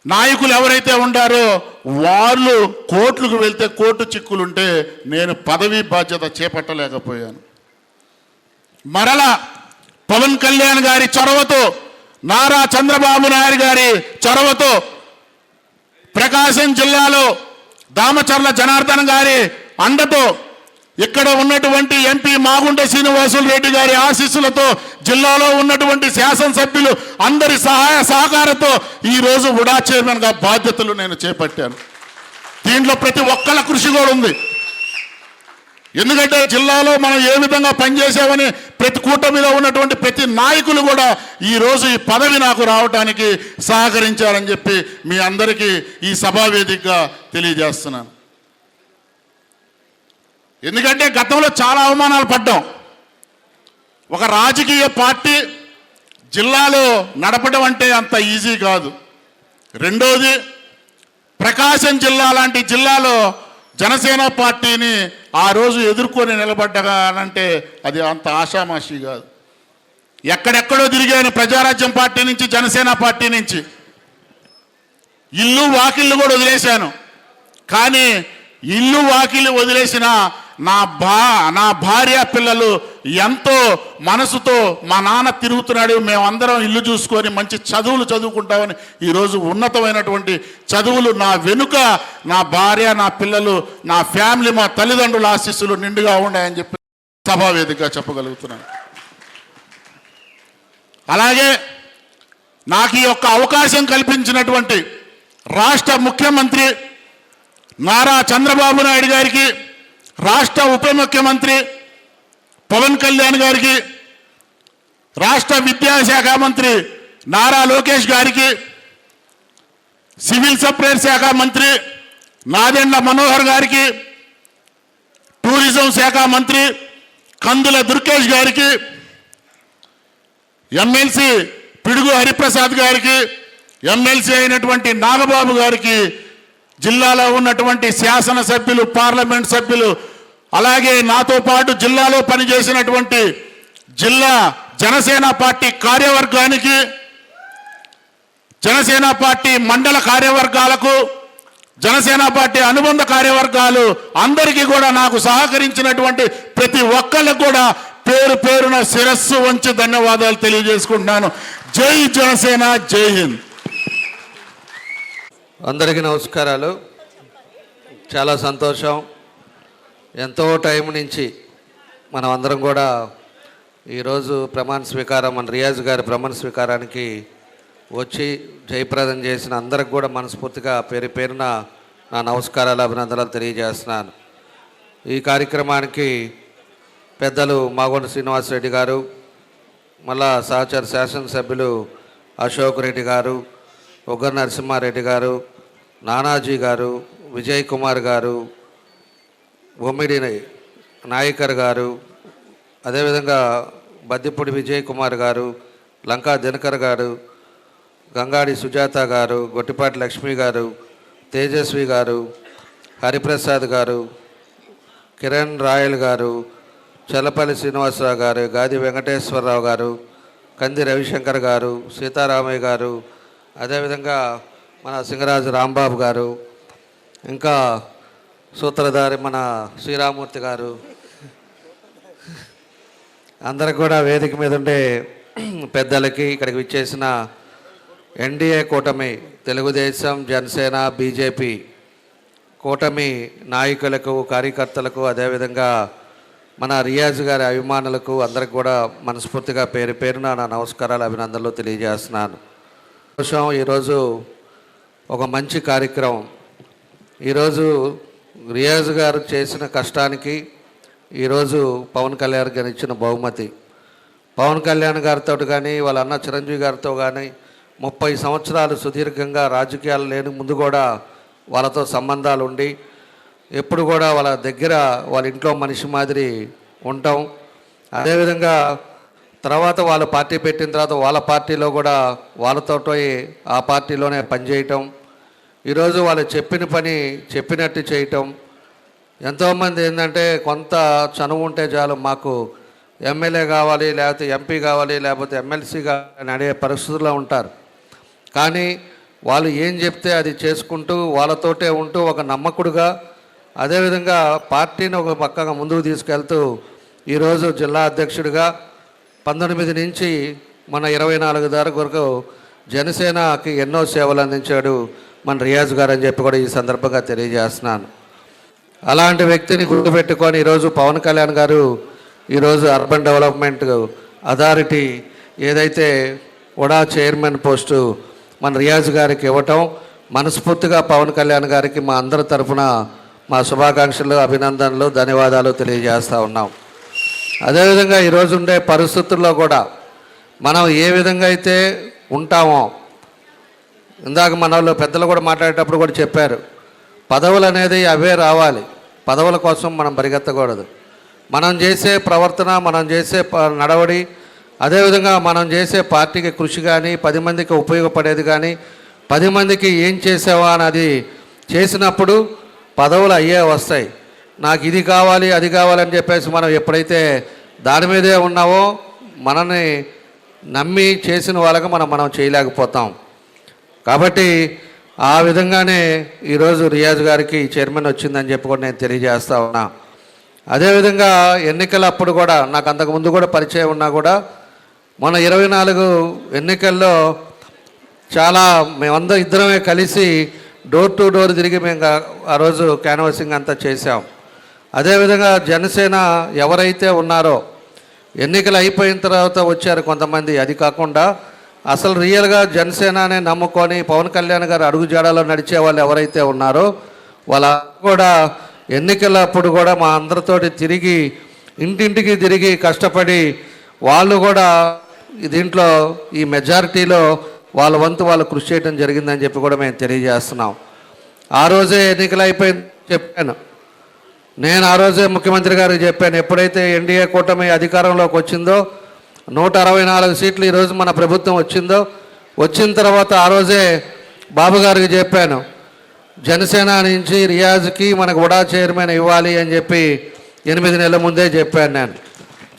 నాయకులు ఎవరైతే ఉండారో వాళ్ళు కోర్టులకు వెళ్తే కోర్టు చిక్కులుంటే నేను పదవీ బాధ్యత చేపట్టలేకపోయాను. మరలా పవన్ కళ్యాణ్ గారి చొరవతో, నారా చంద్రబాబు నాయుడు గారి చొరవతో ప్రకాశం జిల్లాలో దామచర్ల జనార్దన్ గారి అండతో, ఇక్కడ ఉన్నటువంటి ఎంపీ మాగుంట శ్రీనివాసులు రెడ్డి గారి ఆశీస్సులతో, జిల్లాలో ఉన్నటువంటి శాసనసభ్యులు అందరి సహాయ సహకారంతో ఈరోజు ఉడా చైర్మన్గా బాధ్యతలు నేను చేపట్టాను. దీంట్లో ప్రతి ఒక్కళ్ళ కృషి కూడా ఉంది. ఎందుకంటే జిల్లాలో మనం ఏ విధంగా పనిచేసామని ప్రతి కూటమిలో ఉన్నటువంటి ప్రతి నాయకులు కూడా ఈరోజు ఈ పదవి నాకు రావడానికి సహకరించారని చెప్పి మీ అందరికీ ఈ సభావేదికగా తెలియజేస్తున్నాను. ఎందుకంటే గతంలో చాలా అవమానాలు పడ్డాం. ఒక రాజకీయ పార్టీ జిల్లాలో నడపడం అంటే అంత ఈజీ కాదు. రెండోది, ప్రకాశం జిల్లా లాంటి జిల్లాలో జనసేన పార్టీని ఆ రోజు ఎదుర్కొని నిలబడ్డానంటే అది అంత ఆషామాషి కాదు. ఎక్కడెక్కడో తిరిగాను, ప్రజారాజ్యం పార్టీ నుంచి, జనసేన పార్టీ నుంచి. ఇల్లు వాకిళ్ళు కూడా వదిలేశాను. కానీ ఇల్లు వాకిళ్ళు వదిలేసిన నా భార్య పిల్లలు ఎంతో మనసుతో మా నాన్న తిరుగుతున్నాడు, మేమందరం ఇల్లు చూసుకొని మంచి చదువులు చదువుకుంటామని ఈరోజు ఉన్నతమైనటువంటి చదువులు నా వెనుక నా భార్య, నా పిల్లలు, నా ఫ్యామిలీ, మా తల్లిదండ్రుల ఆశీస్సులు నిండుగా ఉన్నాయని చెప్పి సభావేదికగా చెప్పగలుగుతున్నాను. అలాగే నాకు ఈ యొక్క అవకాశం కల్పించినటువంటి రాష్ట్ర ముఖ్యమంత్రి నారా చంద్రబాబు నాయుడు గారికి, రాష్ట్ర ఉప ముఖ్యమంత్రి పవన్ కళ్యాణ్ గారికి, రాష్ట్ర విద్యాశాఖ మంత్రి నారా లోకేష్ గారికి, సివిల్ సప్లైస్ శాఖ మంత్రి నాదెండ్ల మనోహర్ గారికి, టూరిజం శాఖ మంత్రి కందుల దుర్గేష్ గారికి, ఎమ్మెల్సీ పిడుగు హరిప్రసాద్ గారికి, ఎమ్మెల్సీ అయినటువంటి నాగబాబు గారికి, జిల్లాలో ఉన్నటువంటి శాసనసభ్యులు, పార్లమెంట్ సభ్యులు, అలాగే నాతో పాటు జిల్లాలో పనిచేసినటువంటి జిల్లా జనసేన పార్టీ కార్యవర్గానికి, జనసేన పార్టీ మండల కార్యవర్గాలకు, జనసేన పార్టీ అనుబంధ కార్యవర్గాలు అందరికీ కూడా నాకు సహకరించినటువంటి ప్రతి ఒక్కళ్ళకు కూడా పేరు పేరున శిరస్సు వంచి ధన్యవాదాలు తెలియజేసుకుంటున్నాను. జై జనసేన, జై హింద్. అందరికీ నమస్కారాలు. చాలా సంతోషం. ఎంతో టైం నుంచి మనం అందరం కూడా ఈరోజు ప్రమాణ స్వీకారం, మన రియాజ్ గారి ప్రమాణ స్వీకారానికి వచ్చి జయప్రదం చేసిన అందరికి కూడా మనస్ఫూర్తిగా పేరు పేరున నా నమస్కారాలు, అభినందనలు తెలియజేస్తున్నాను. ఈ కార్యక్రమానికి పెద్దలు మాగొండ శ్రీనివాసరెడ్డి గారు, మళ్ళా సహచర శాసనసభ్యులు అశోక్ రెడ్డి గారు, ఉగ్గర నరసింహారెడ్డి గారు, నానాజీ గారు, విజయ్ కుమార్ గారు, బొమ్మిడి నాయకర్ గారు, అదేవిధంగా బద్దిపూడి విజయ్ కుమార్ గారు, లంకా దినకర్ గారు, గంగాడి సుజాత గారు, గొట్టిపాటి లక్ష్మి గారు, తేజస్వి గారు, హరిప్రసాద్ గారు, కిరణ్ రాయల్ గారు, చల్లపల్లి శ్రీనివాసరావు గారు, గాది వెంకటేశ్వరరావు గారు, కంది రవిశంకర్ గారు, సీతారామయ్య గారు, అదేవిధంగా మన సింగరాజు రాంబాబు గారు, ఇంకా సూత్రధారి మన శ్రీరామూర్తి గారు, అందరికి కూడా వేదిక మీద ఉండే పెద్దలకి, ఇక్కడికి విచ్చేసిన ఎన్డీఏ కూటమి తెలుగుదేశం, జనసేన, బీజేపీ కూటమి నాయకులకు, కార్యకర్తలకు, అదేవిధంగా మన రియాజ్ గారి అభిమానులకు అందరికి కూడా మనస్ఫూర్తిగా పేరు పేరున నా నమస్కారాలు, అభినందనలు తెలియజేస్తున్నాను. ఈరోజు ఒక మంచి కార్యక్రమం. ఈరోజు రియాజ్ గారు చేసిన కష్టానికి ఈరోజు పవన్ కళ్యాణ్ గారు ఇచ్చిన బహుమతి. పవన్ కళ్యాణ్ గారితో కానీ వాళ్ళ అన్న చిరంజీవి గారితో కానీ 30 సంవత్సరాలు సుదీర్ఘంగా రాజకీయాలు లేని ముందు కూడా వాళ్ళతో సంబంధాలు ఉండి ఎప్పుడు కూడా వాళ్ళ దగ్గర వాళ్ళ ఇంట్లో మనిషి మాదిరి ఉంటాం. అదేవిధంగా తర్వాత వాళ్ళ పార్టీ పెట్టిన తర్వాత వాళ్ళ పార్టీలో కూడా వాళ్ళతో ఆ పార్టీలోనే పనిచేయటం, ఈరోజు వాళ్ళు చెప్పిన పని చెప్పినట్టు చేయటం. ఎంతోమంది ఏంటంటే కొంత చనువు ఉంటే చాలు, మాకు ఎమ్మెల్యే కావాలి, లేకపోతే ఎంపీ కావాలి, లేకపోతే ఎమ్మెల్సీ కావాలి అనే పరిస్థితుల్లో ఉంటారు. కానీ వాళ్ళు ఏం చెప్తే అది చేసుకుంటూ వాళ్ళతోటే ఉంటూ ఒక నమ్మకుడుగా, అదేవిధంగా పార్టీని ఒక పక్కగా ముందుకు తీసుకెళ్తూ ఈరోజు జిల్లా అధ్యక్షుడిగా 19 నుంచి మన 24 దాకా వరకు జనసేనకి ఎన్నో సేవలు అందించాడు మన రియాజ్ గారు అని చెప్పి కూడా ఈ సందర్భంగా తెలియజేస్తున్నాను. అలాంటి వ్యక్తిని గుర్తుపెట్టుకొని ఈరోజు పవన్ కళ్యాణ్ గారు ఈరోజు అర్బన్ డెవలప్మెంట్ అథారిటీ ఏదైతే వడా చైర్మన్ పోస్టు మన రియాజ్ గారికి ఇవ్వటం మనస్ఫూర్తిగా పవన్ కళ్యాణ్ గారికి మా అందరి తరఫున మా శుభాకాంక్షలు, అభినందనలు, ధన్యవాదాలు తెలియజేస్తూ ఉన్నాం. అదేవిధంగా ఈరోజు ఉండే పరిస్థితుల్లో కూడా మనం ఏ విధంగా అయితే ఉంటామో, ఇందాక మన వాళ్ళు పెద్దలు కూడా మాట్లాడేటప్పుడు కూడా చెప్పారు, పదవులు అనేది అవే రావాలి, పదవుల కోసం మనం పరిగెత్తకూడదు. మనం చేసే ప్రవర్తన, మనం చేసే నడవడి, అదేవిధంగా మనం చేసే పార్టీకి కృషి కానీ, 10 మందికి ఉపయోగపడేది కానీ, 10 మందికి ఏం చేసావా అన్నది చేసినప్పుడు పదవులు అయ్యే వస్తాయి. నాకు ఇది కావాలి, అది కావాలని చెప్పేసి మనం ఎప్పుడైతే దాని మీదే ఉన్నావో మనల్ని నమ్మి చేసిన వాళ్ళకి మనం చేయలేకపోతాం. కాబట్టి ఆ విధంగానే ఈరోజు రియాజ్ గారికి చైర్మన్ వచ్చిందని చెప్పి కూడా నేను తెలియజేస్తా ఉన్నా. అదేవిధంగా ఎన్నికలప్పుడు కూడా నాకు అంతకుముందు కూడా పరిచయం ఉన్నా కూడా మన 24 ఎన్నికల్లో చాలా మేమందరం ఇద్దరమే కలిసి డోర్ టు డోర్ తిరిగి మేము ఆ రోజు క్యాన్వాసింగ్ అంతా చేశాం. అదేవిధంగా జనసేన ఎవరైతే ఉన్నారో ఎన్నికలు అయిపోయిన తర్వాత వచ్చారు కొంతమంది, అది కాకుండా అసలు రియల్గా జనసేననే నమ్ముకొని పవన్ కళ్యాణ్ గారు అడుగుజాడలో నడిచే వాళ్ళు ఎవరైతే ఉన్నారో వాళ్ళ కూడా ఎన్నికలప్పుడు కూడా మా అందరితోటి తిరిగి ఇంటింటికి తిరిగి కష్టపడి వాళ్ళు కూడా దీంట్లో ఈ మెజారిటీలో వాళ్ళ వంతు వాళ్ళు కృషి చేయడం జరిగిందని చెప్పి కూడా మేము తెలియజేస్తున్నాం. ఆ రోజే ఎన్నికలు అయిపోయింది చెప్పాను నేను, ఆ రోజే ముఖ్యమంత్రి గారికి చెప్పాను, ఎప్పుడైతే ఎన్డీఏ కూటమి అధికారంలోకి వచ్చిందో 164 సీట్లు ఈరోజు మన ప్రభుత్వం వచ్చిందో, వచ్చిన తర్వాత ఆ రోజే బాబు గారికి చెప్పాను, జనసేన నుంచి రియాజ్కి మనకు ఉడా చైర్మన్ ఇవ్వాలి అని చెప్పి 8 నెలల ముందే చెప్పాను నేను.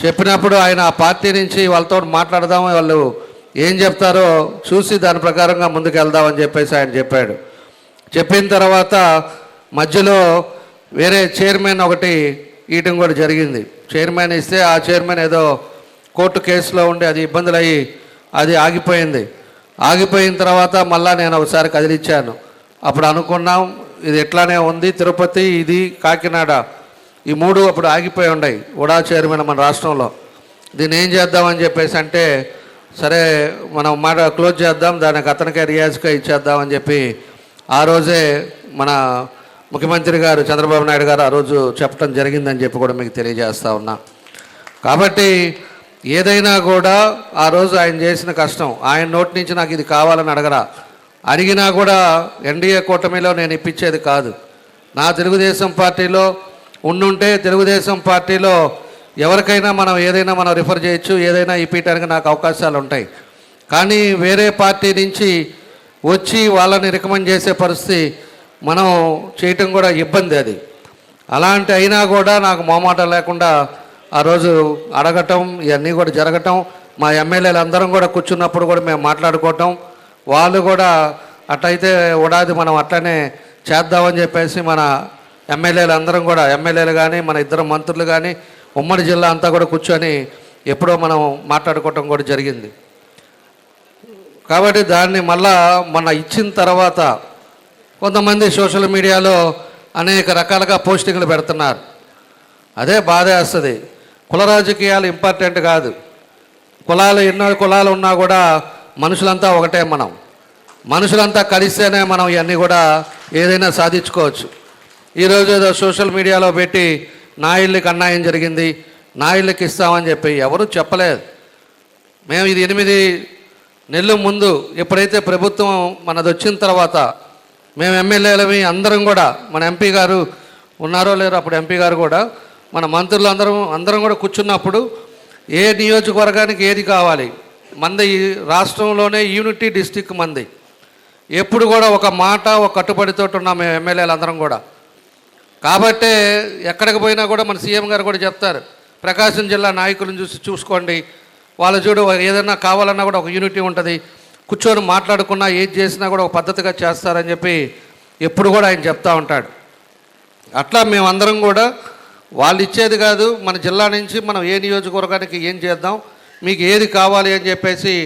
చెప్పినప్పుడు ఆయన ఆ పార్టీ నుంచి వాళ్ళతో మాట్లాడదాం, వాళ్ళు ఏం చెప్తారో చూసి దాని ప్రకారంగా ముందుకు వెళ్దామని చెప్పేసి ఆయన చెప్పాడు. చెప్పిన తర్వాత మధ్యలో వేరే చైర్మన్ ఒకటి ఇవ్వడం కూడా జరిగింది. చైర్మన్ ఇస్తే ఆ చైర్మన్ ఏదో కోర్టు కేసులో ఉండి అది ఇబ్బందులు అయ్యి అది ఆగిపోయింది. ఆగిపోయిన తర్వాత మళ్ళా నేను ఒకసారి కదిలిచ్చాను. అప్పుడు అనుకున్నాం ఇది ఎట్లానే ఉంది, తిరుపతి ఇది కాకినాడ ఈ 3 అప్పుడు ఆగిపోయి ఉన్నాయి ఉడా చైర్మన్ మన రాష్ట్రంలో. దీన్ని ఏం చేద్దామని చెప్పేసి అంటే సరే మనం క్లోజ్ చేద్దాం, దానికి అతనికే రియాజ్గా ఇచ్చేద్దామని చెప్పి ఆ రోజే మన ముఖ్యమంత్రి గారు చంద్రబాబు నాయుడు గారు ఆ రోజు చెప్పడం జరిగిందని చెప్పి కూడా మీకు తెలియజేస్తా ఉన్నా. కాబట్టి ఏదైనా కూడా ఆ రోజు ఆయన చేసిన కష్టం, ఆయన నోటి నుంచి నాకు ఇది కావాలని అడిగినా కూడా ఎన్డీఏ కూటమిలో నేను ఇప్పించేది కాదు. నా తెలుగుదేశం పార్టీలో ఉండుంటే తెలుగుదేశం పార్టీలో ఎవరికైనా మనం ఏదైనా మనం రిఫర్ చేయొచ్చు, ఏదైనా ఇప్పించడానికి నాకు అవకాశాలు ఉంటాయి. కానీ వేరే పార్టీ నుంచి వచ్చి వాళ్ళని రికమెండ్ చేసే పరిస్థితి మనం చేయటం కూడా ఇబ్బంది. అది అలాంటి అయినా కూడా నాకు మొహమాటం లేకుండా ఆ రోజు అడగటం, ఇవన్నీ కూడా జరగటం, మా ఎమ్మెల్యేలు అందరం కూడా కూర్చున్నప్పుడు కూడా మేము మాట్లాడుకోవటం, వాళ్ళు కూడా అట్లయితే ఉడాది మనం అట్లనే చేద్దామని చెప్పేసి మన ఎమ్మెల్యేలు అందరం కూడా, ఎమ్మెల్యేలు కానీ మన ఇద్దరు మంత్రులు కానీ ఉమ్మడి జిల్లా అంతా కూడా కూర్చొని ఎప్పుడో మనం మాట్లాడుకోవటం కూడా జరిగింది. కాబట్టి దాన్ని మళ్ళా మన ఇచ్చిన తర్వాత కొంతమంది సోషల్ మీడియాలో అనేక రకాలుగా పోస్టింగ్లు పెడుతున్నారు. అదే బాధ వేస్తుంది. కుల రాజకీయాలు ఇంపార్టెంట్ కాదు. కులాలు ఎన్నో కులాలు ఉన్నా కూడా మనుషులంతా ఒకటే. మనుషులంతా కలిస్తేనే మనం ఇవన్నీ కూడా ఏదైనా సాధించుకోవచ్చు. ఈరోజు ఏదో సోషల్ మీడియాలో పెట్టి నా ఇళ్ళకి అన్యాయం జరిగింది, నా ఇళ్ళకి ఇస్తామని చెప్పి ఎవరు చెప్పలేదు. మేము ఇది 8 నెలల ముందు ఎప్పుడైతే ప్రభుత్వం మనది వచ్చిన తర్వాత మేము ఎమ్మెల్యేలవి అందరం కూడా, మన ఎంపీ గారు ఉన్నారో లేరో అప్పుడు ఎంపీ గారు కూడా, మన మంత్రులు అందరం కూడా కూర్చున్నప్పుడు ఏ నియోజకవర్గానికి ఏది కావాలి, మంది రాష్ట్రంలోనే యూనిటీ డిస్టిక్ మంది, ఎప్పుడు కూడా ఒక మాట ఒక కట్టుబడితో ఉన్నాం మేము ఎమ్మెల్యేలు అందరం కూడా. కాబట్టే ఎక్కడికి పోయినా కూడా మన సీఎం గారు కూడా చెప్తారు, ప్రకాశం జిల్లా నాయకులను చూసుకోండి, వాళ్ళు చూడు ఏదైనా కావాలన్నా కూడా ఒక యూనిటీ ఉంటుంది, కూర్చొని మాట్లాడుకున్నా ఏది చేసినా కూడా ఒక పద్ధతిగా చేస్తారని చెప్పి ఎప్పుడు కూడా ఆయన చెప్తూ ఉంటాడు. అట్లా మేమందరం కూడా వాళ్ళు ఇచ్చేది కాదు, మన జిల్లా నుంచి మనం ఏ నియోజకవర్గానికి ఏం చేద్దాం, మీకు ఏది కావాలి అని చెప్పేసి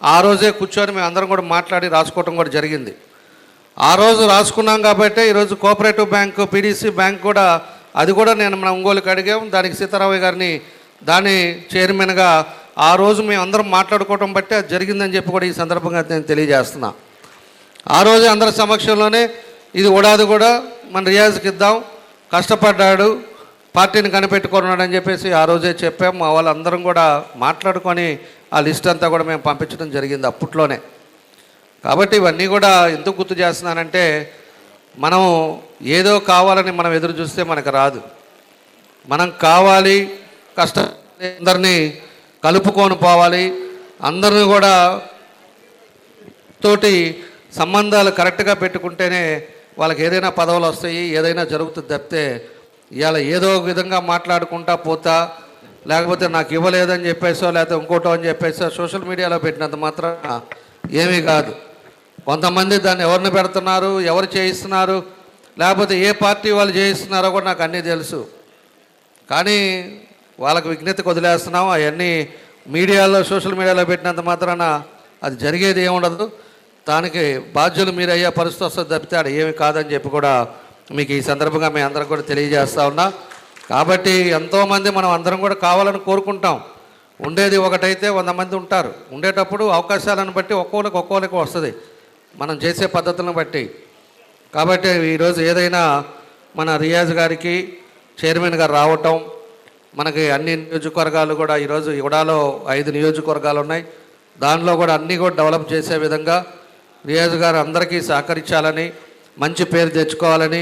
ఆ రోజే కూర్చొని మేము అందరం కూడా మాట్లాడి రాసుకోవటం కూడా జరిగింది. ఆ రోజు రాసుకున్నాం కాబట్టి ఈరోజు కోఆపరేటివ్ బ్యాంకు, పీడీసీ బ్యాంక్ కూడా, అది కూడా నేను మన ఒంగోలుకి అడిగాం, దానికి సీతారామయ్య గారిని దాని చైర్మన్గా ఆ రోజు మేము అందరం మాట్లాడుకోవటం బట్టి అది జరిగిందని చెప్పి కూడా ఈ సందర్భంగా నేను తెలియజేస్తున్నా. ఆ రోజు అందరి సమక్షంలోనే ఇది ఉడాది కూడా మన రియాజ్కి ఇద్దాం, కష్టపడ్డాడు, పార్టీని కనిపెట్టుకున్నాడని చెప్పేసి ఆ రోజే చెప్పాం. మా వాళ్ళందరం కూడా మాట్లాడుకొని ఆ లిస్ట్ అంతా కూడా మేము పంపించడం జరిగింది అప్పట్లోనే. కాబట్టి ఇవన్నీ కూడా ఎందుకు గుర్తు చేస్తున్నానంటే, మనం ఏదో కావాలని మనం ఎదురు చూస్తే మనకు రాదు. మనం కావాలి, అందరినీ కలుపుకొని పోవాలి, అందరిని కూడా తోటి సంబంధాలు కరెక్ట్గా పెట్టుకుంటేనే వాళ్ళకి ఏదైనా పదవులు వస్తాయి, ఏదైనా జరుగుతుంది తప్పితే ఇవాళ ఏదో ఒక విధంగా మాట్లాడుకుంటా పోతా, లేకపోతే నాకు ఇవ్వలేదని చెప్పేసో లేకపోతే ఇంకోటో అని చెప్పేసో సోషల్ మీడియాలో పెట్టినంత మాత్రం ఏమీ కాదు. కొంతమంది దాన్ని ఎవరిని పెడుతున్నారు, ఎవరు చేయిస్తున్నారు, లేకపోతే ఏ పార్టీ వాళ్ళు చేయిస్తున్నారో కూడా నాకు అన్నీ తెలుసు. కానీ వాళ్ళకి విజ్ఞతకు వదిలేస్తున్నాం. అవన్నీ మీడియాలో సోషల్ మీడియాలో పెట్టినంత మాత్రాన అది జరిగేది ఏముండదు. దానికి బాధ్యులు మీరు అయ్యే పరిస్థితి వస్తుంది తప్పితే అది ఏమి కాదని చెప్పి కూడా మీకు ఈ సందర్భంగా మేము అందరం కూడా తెలియజేస్తా ఉన్నా. కాబట్టి ఎంతోమంది మనం అందరం కూడా కావాలని కోరుకుంటాం. ఉండేది ఒకటైతే 100 మంది ఉంటారు. ఉండేటప్పుడు అవకాశాలను బట్టి ఒక్కోళ్ళకి వస్తుంది, మనం చేసే పద్ధతులను బట్టి. కాబట్టి ఈరోజు ఏదైనా మన రియాజ్ గారికి చైర్మన్ గారు రావటం, మనకి అన్ని నియోజకవర్గాలు కూడా ఈరోజు ఇవడాలో 5 నియోజకవర్గాలు ఉన్నాయి. దానిలో కూడా అన్నీ కూడా డెవలప్ చేసే విధంగా రియాజ్ గారు అందరికీ సహకరించాలని, మంచి పేరు తెచ్చుకోవాలని,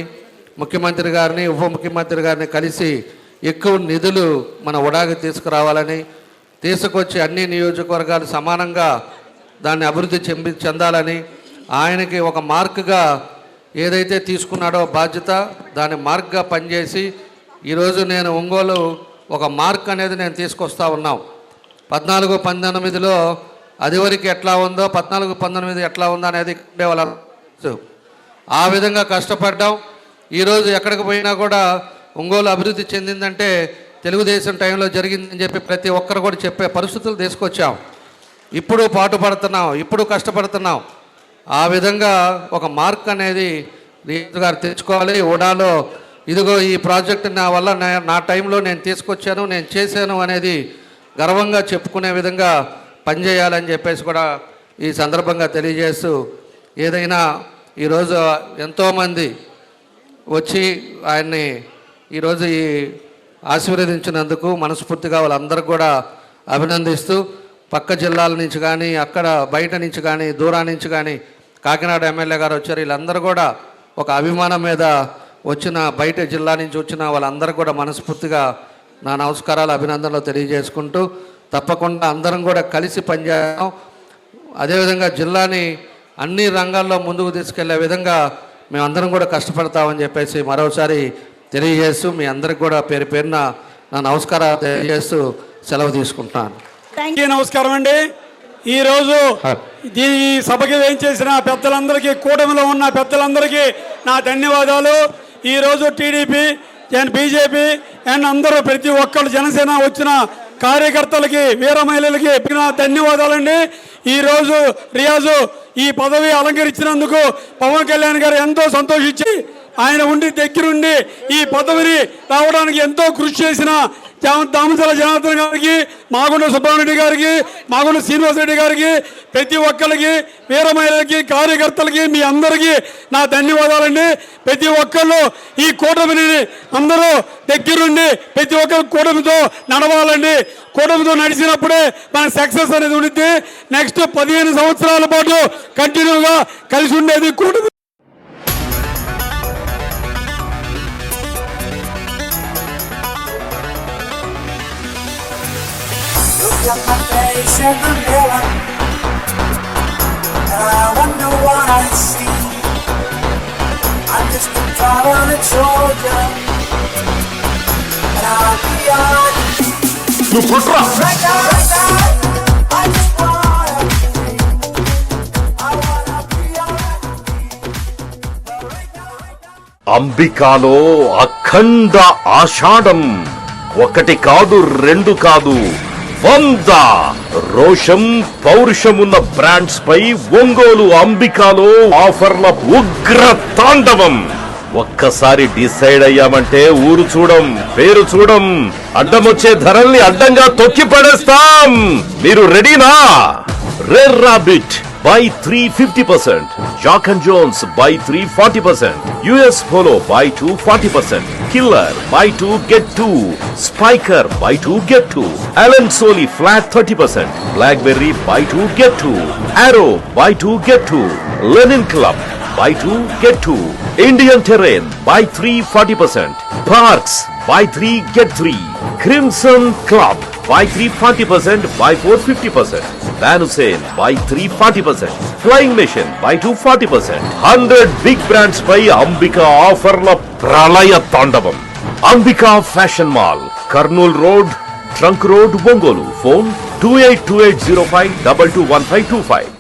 ముఖ్యమంత్రి గారిని ఉప ముఖ్యమంత్రి గారిని కలిసి ఎక్కువ నిధులు మన ఉడాకి తీసుకురావాలని, తీసుకొచ్చి అన్ని నియోజకవర్గాలు సమానంగా దాన్ని అభివృద్ధి చెందాలని, ఆయనకి ఒక మార్క్గా ఏదైతే తీసుకున్నాడో బాధ్యత దాన్ని మార్క్గా పనిచేసి ఈరోజు నేను ఒంగోలు ఒక మార్క్ అనేది నేను తీసుకొస్తా ఉన్నాం. 14-19లో అది వరకు ఎట్లా ఉందో 14-19 ఎట్లా ఉందో అనేది ఉండేవాళ్ళు. ఆ విధంగా కష్టపడ్డాం. ఈరోజు ఎక్కడికి పోయినా కూడా ఒంగోలు అభివృద్ధి చెందిందంటే తెలుగుదేశం టైంలో జరిగిందని చెప్పి ప్రతి ఒక్కరు కూడా చెప్పే పరిస్థితులు తీసుకొచ్చాం. ఇప్పుడు పాటుపడుతున్నాం, ఇప్పుడు కష్టపడుతున్నాం. ఆ విధంగా ఒక మార్క్ అనేది రియాజ్ గారు తెచ్చుకోవాలి. ఉడాలో ఇదిగో ఈ ప్రాజెక్ట్ నా వల్ల నా టైంలో నేను తీసుకొచ్చాను, నేను చేశాను అనేది గర్వంగా చెప్పుకునే విధంగా పనిచేయాలని చెప్పేసి కూడా ఈ సందర్భంగా తెలియజేస్తూ, ఏదైనా ఈరోజు ఎంతోమంది వచ్చి ఆయన్ని ఈరోజు ఈ ఆశీర్వదించినందుకు మనస్ఫూర్తిగా వాళ్ళందరూ కూడా అభినందిస్తూ, పక్క జిల్లాల నుంచి కానీ అక్కడ బయట నుంచి కానీ దూరం నుంచి కానీ కాకినాడ ఎమ్మెల్యే గారు వచ్చారు. వీళ్ళందరూ కూడా ఒక అభిమానం మీద వచ్చిన, బయట జిల్లా నుంచి వచ్చిన వాళ్ళందరూ కూడా మనస్ఫూర్తిగా నా నమస్కారాలు, అభినందనలు తెలియజేసుకుంటూ, తప్పకుండా అందరం కూడా కలిసి పనిచేస్తాం. అదేవిధంగా జిల్లాని అన్ని రంగాల్లో ముందుకు తీసుకెళ్లే విధంగా మేమందరం కూడా కష్టపడతామని చెప్పేసి మరోసారి తెలియజేస్తూ, మీ అందరికి కూడా పేరు పేరున నా నమస్కారాలు తెలియజేస్తూ సెలవు తీసుకుంటున్నాను. నమస్కారం అండి. ఈరోజు ఈ సభకి ఏం చేసిన పెద్దలందరికీ, కూటమిలో ఉన్న పెద్దలందరికీ నా ధన్యవాదాలు. ఈరోజు టీడీపీ బీజేపీ అండ్ అందరూ ప్రతి ఒక్కరు జనసేన వచ్చిన కార్యకర్తలకి, వీర మహిళలకి ధన్యవాదాలండి. ఈరోజు రియాజు ఈ పదవి అలంకరించినందుకు పవన్ కళ్యాణ్ గారు ఎంతో సంతోషించి ఆయన ఉండి దగ్గరుండి ఈ పదవిని రావడానికి ఎంతో కృషి చేసిన దామచల జనార్దన్ గారికి, మాగుండ సుబ్రహ్మణ్య గారికి, మాగుండ శ్రీనివాసరెడ్డి గారికి, ప్రతి ఒక్కరికి, వీర మహిళలకి, కార్యకర్తలకి, మీ అందరికీ నా ధన్యవాదాలండి. ప్రతి ఒక్కళ్ళు ఈ కూటమిని అందరూ దగ్గరుండి ప్రతి ఒక్కరు కూటమితో నడవాలండి. కూటమితో నడిచినప్పుడే మన సక్సెస్ అనేది ఉండిద్ది. నెక్స్ట్ 15 సంవత్సరాల పాటు కంటిన్యూగా కలిసి ఉండేది కూటమి. Look at my face in the mirror, and I wonder what I see. I'm just a traveling soldier, and I'll be on. Right now, I just wanna be. I wanna be on. అంబికాలో అఖండ ఆషాఢం, ఒకటి కాదు రెండు కాదు 100 రోషం పౌరుషమున్న brands పై ఒంగోలు అంబికాలో ఆఫర్ల ఉగ్ర తాండవం. ఒక్కసారి decide అయ్యామంటే ఊరు చూడం, పేరు చూడం, అడ్డమొచ్చే ధరల్ని అడ్డంగా తొక్కి పడేస్తాం. మీరు రెడీనా? Red rabbit buy 3 50%. Jock and Jones buy 3 40%. US Polo buy 2 40%. Killer buy 2 get 2. Spiker buy 2 get 2. Allen Solly flat 30%. Blackberry buy 2 get 2. Arrow buy 2 get 2. Lenin Club buy 2 get 2. Indian Terrain buy 3 40%. Parks buy 3 get 3. Crimson Club buy 3 40%, buy 4 50%. Van Hussein buy 3 40%. Flying Machine buy 2 40%. 100 big brands by Ambika offerla pralaya tandavam. Ambika Fashion Mall, Karnool Road, Trunk Road, Bongolu. Phone 282805 221525.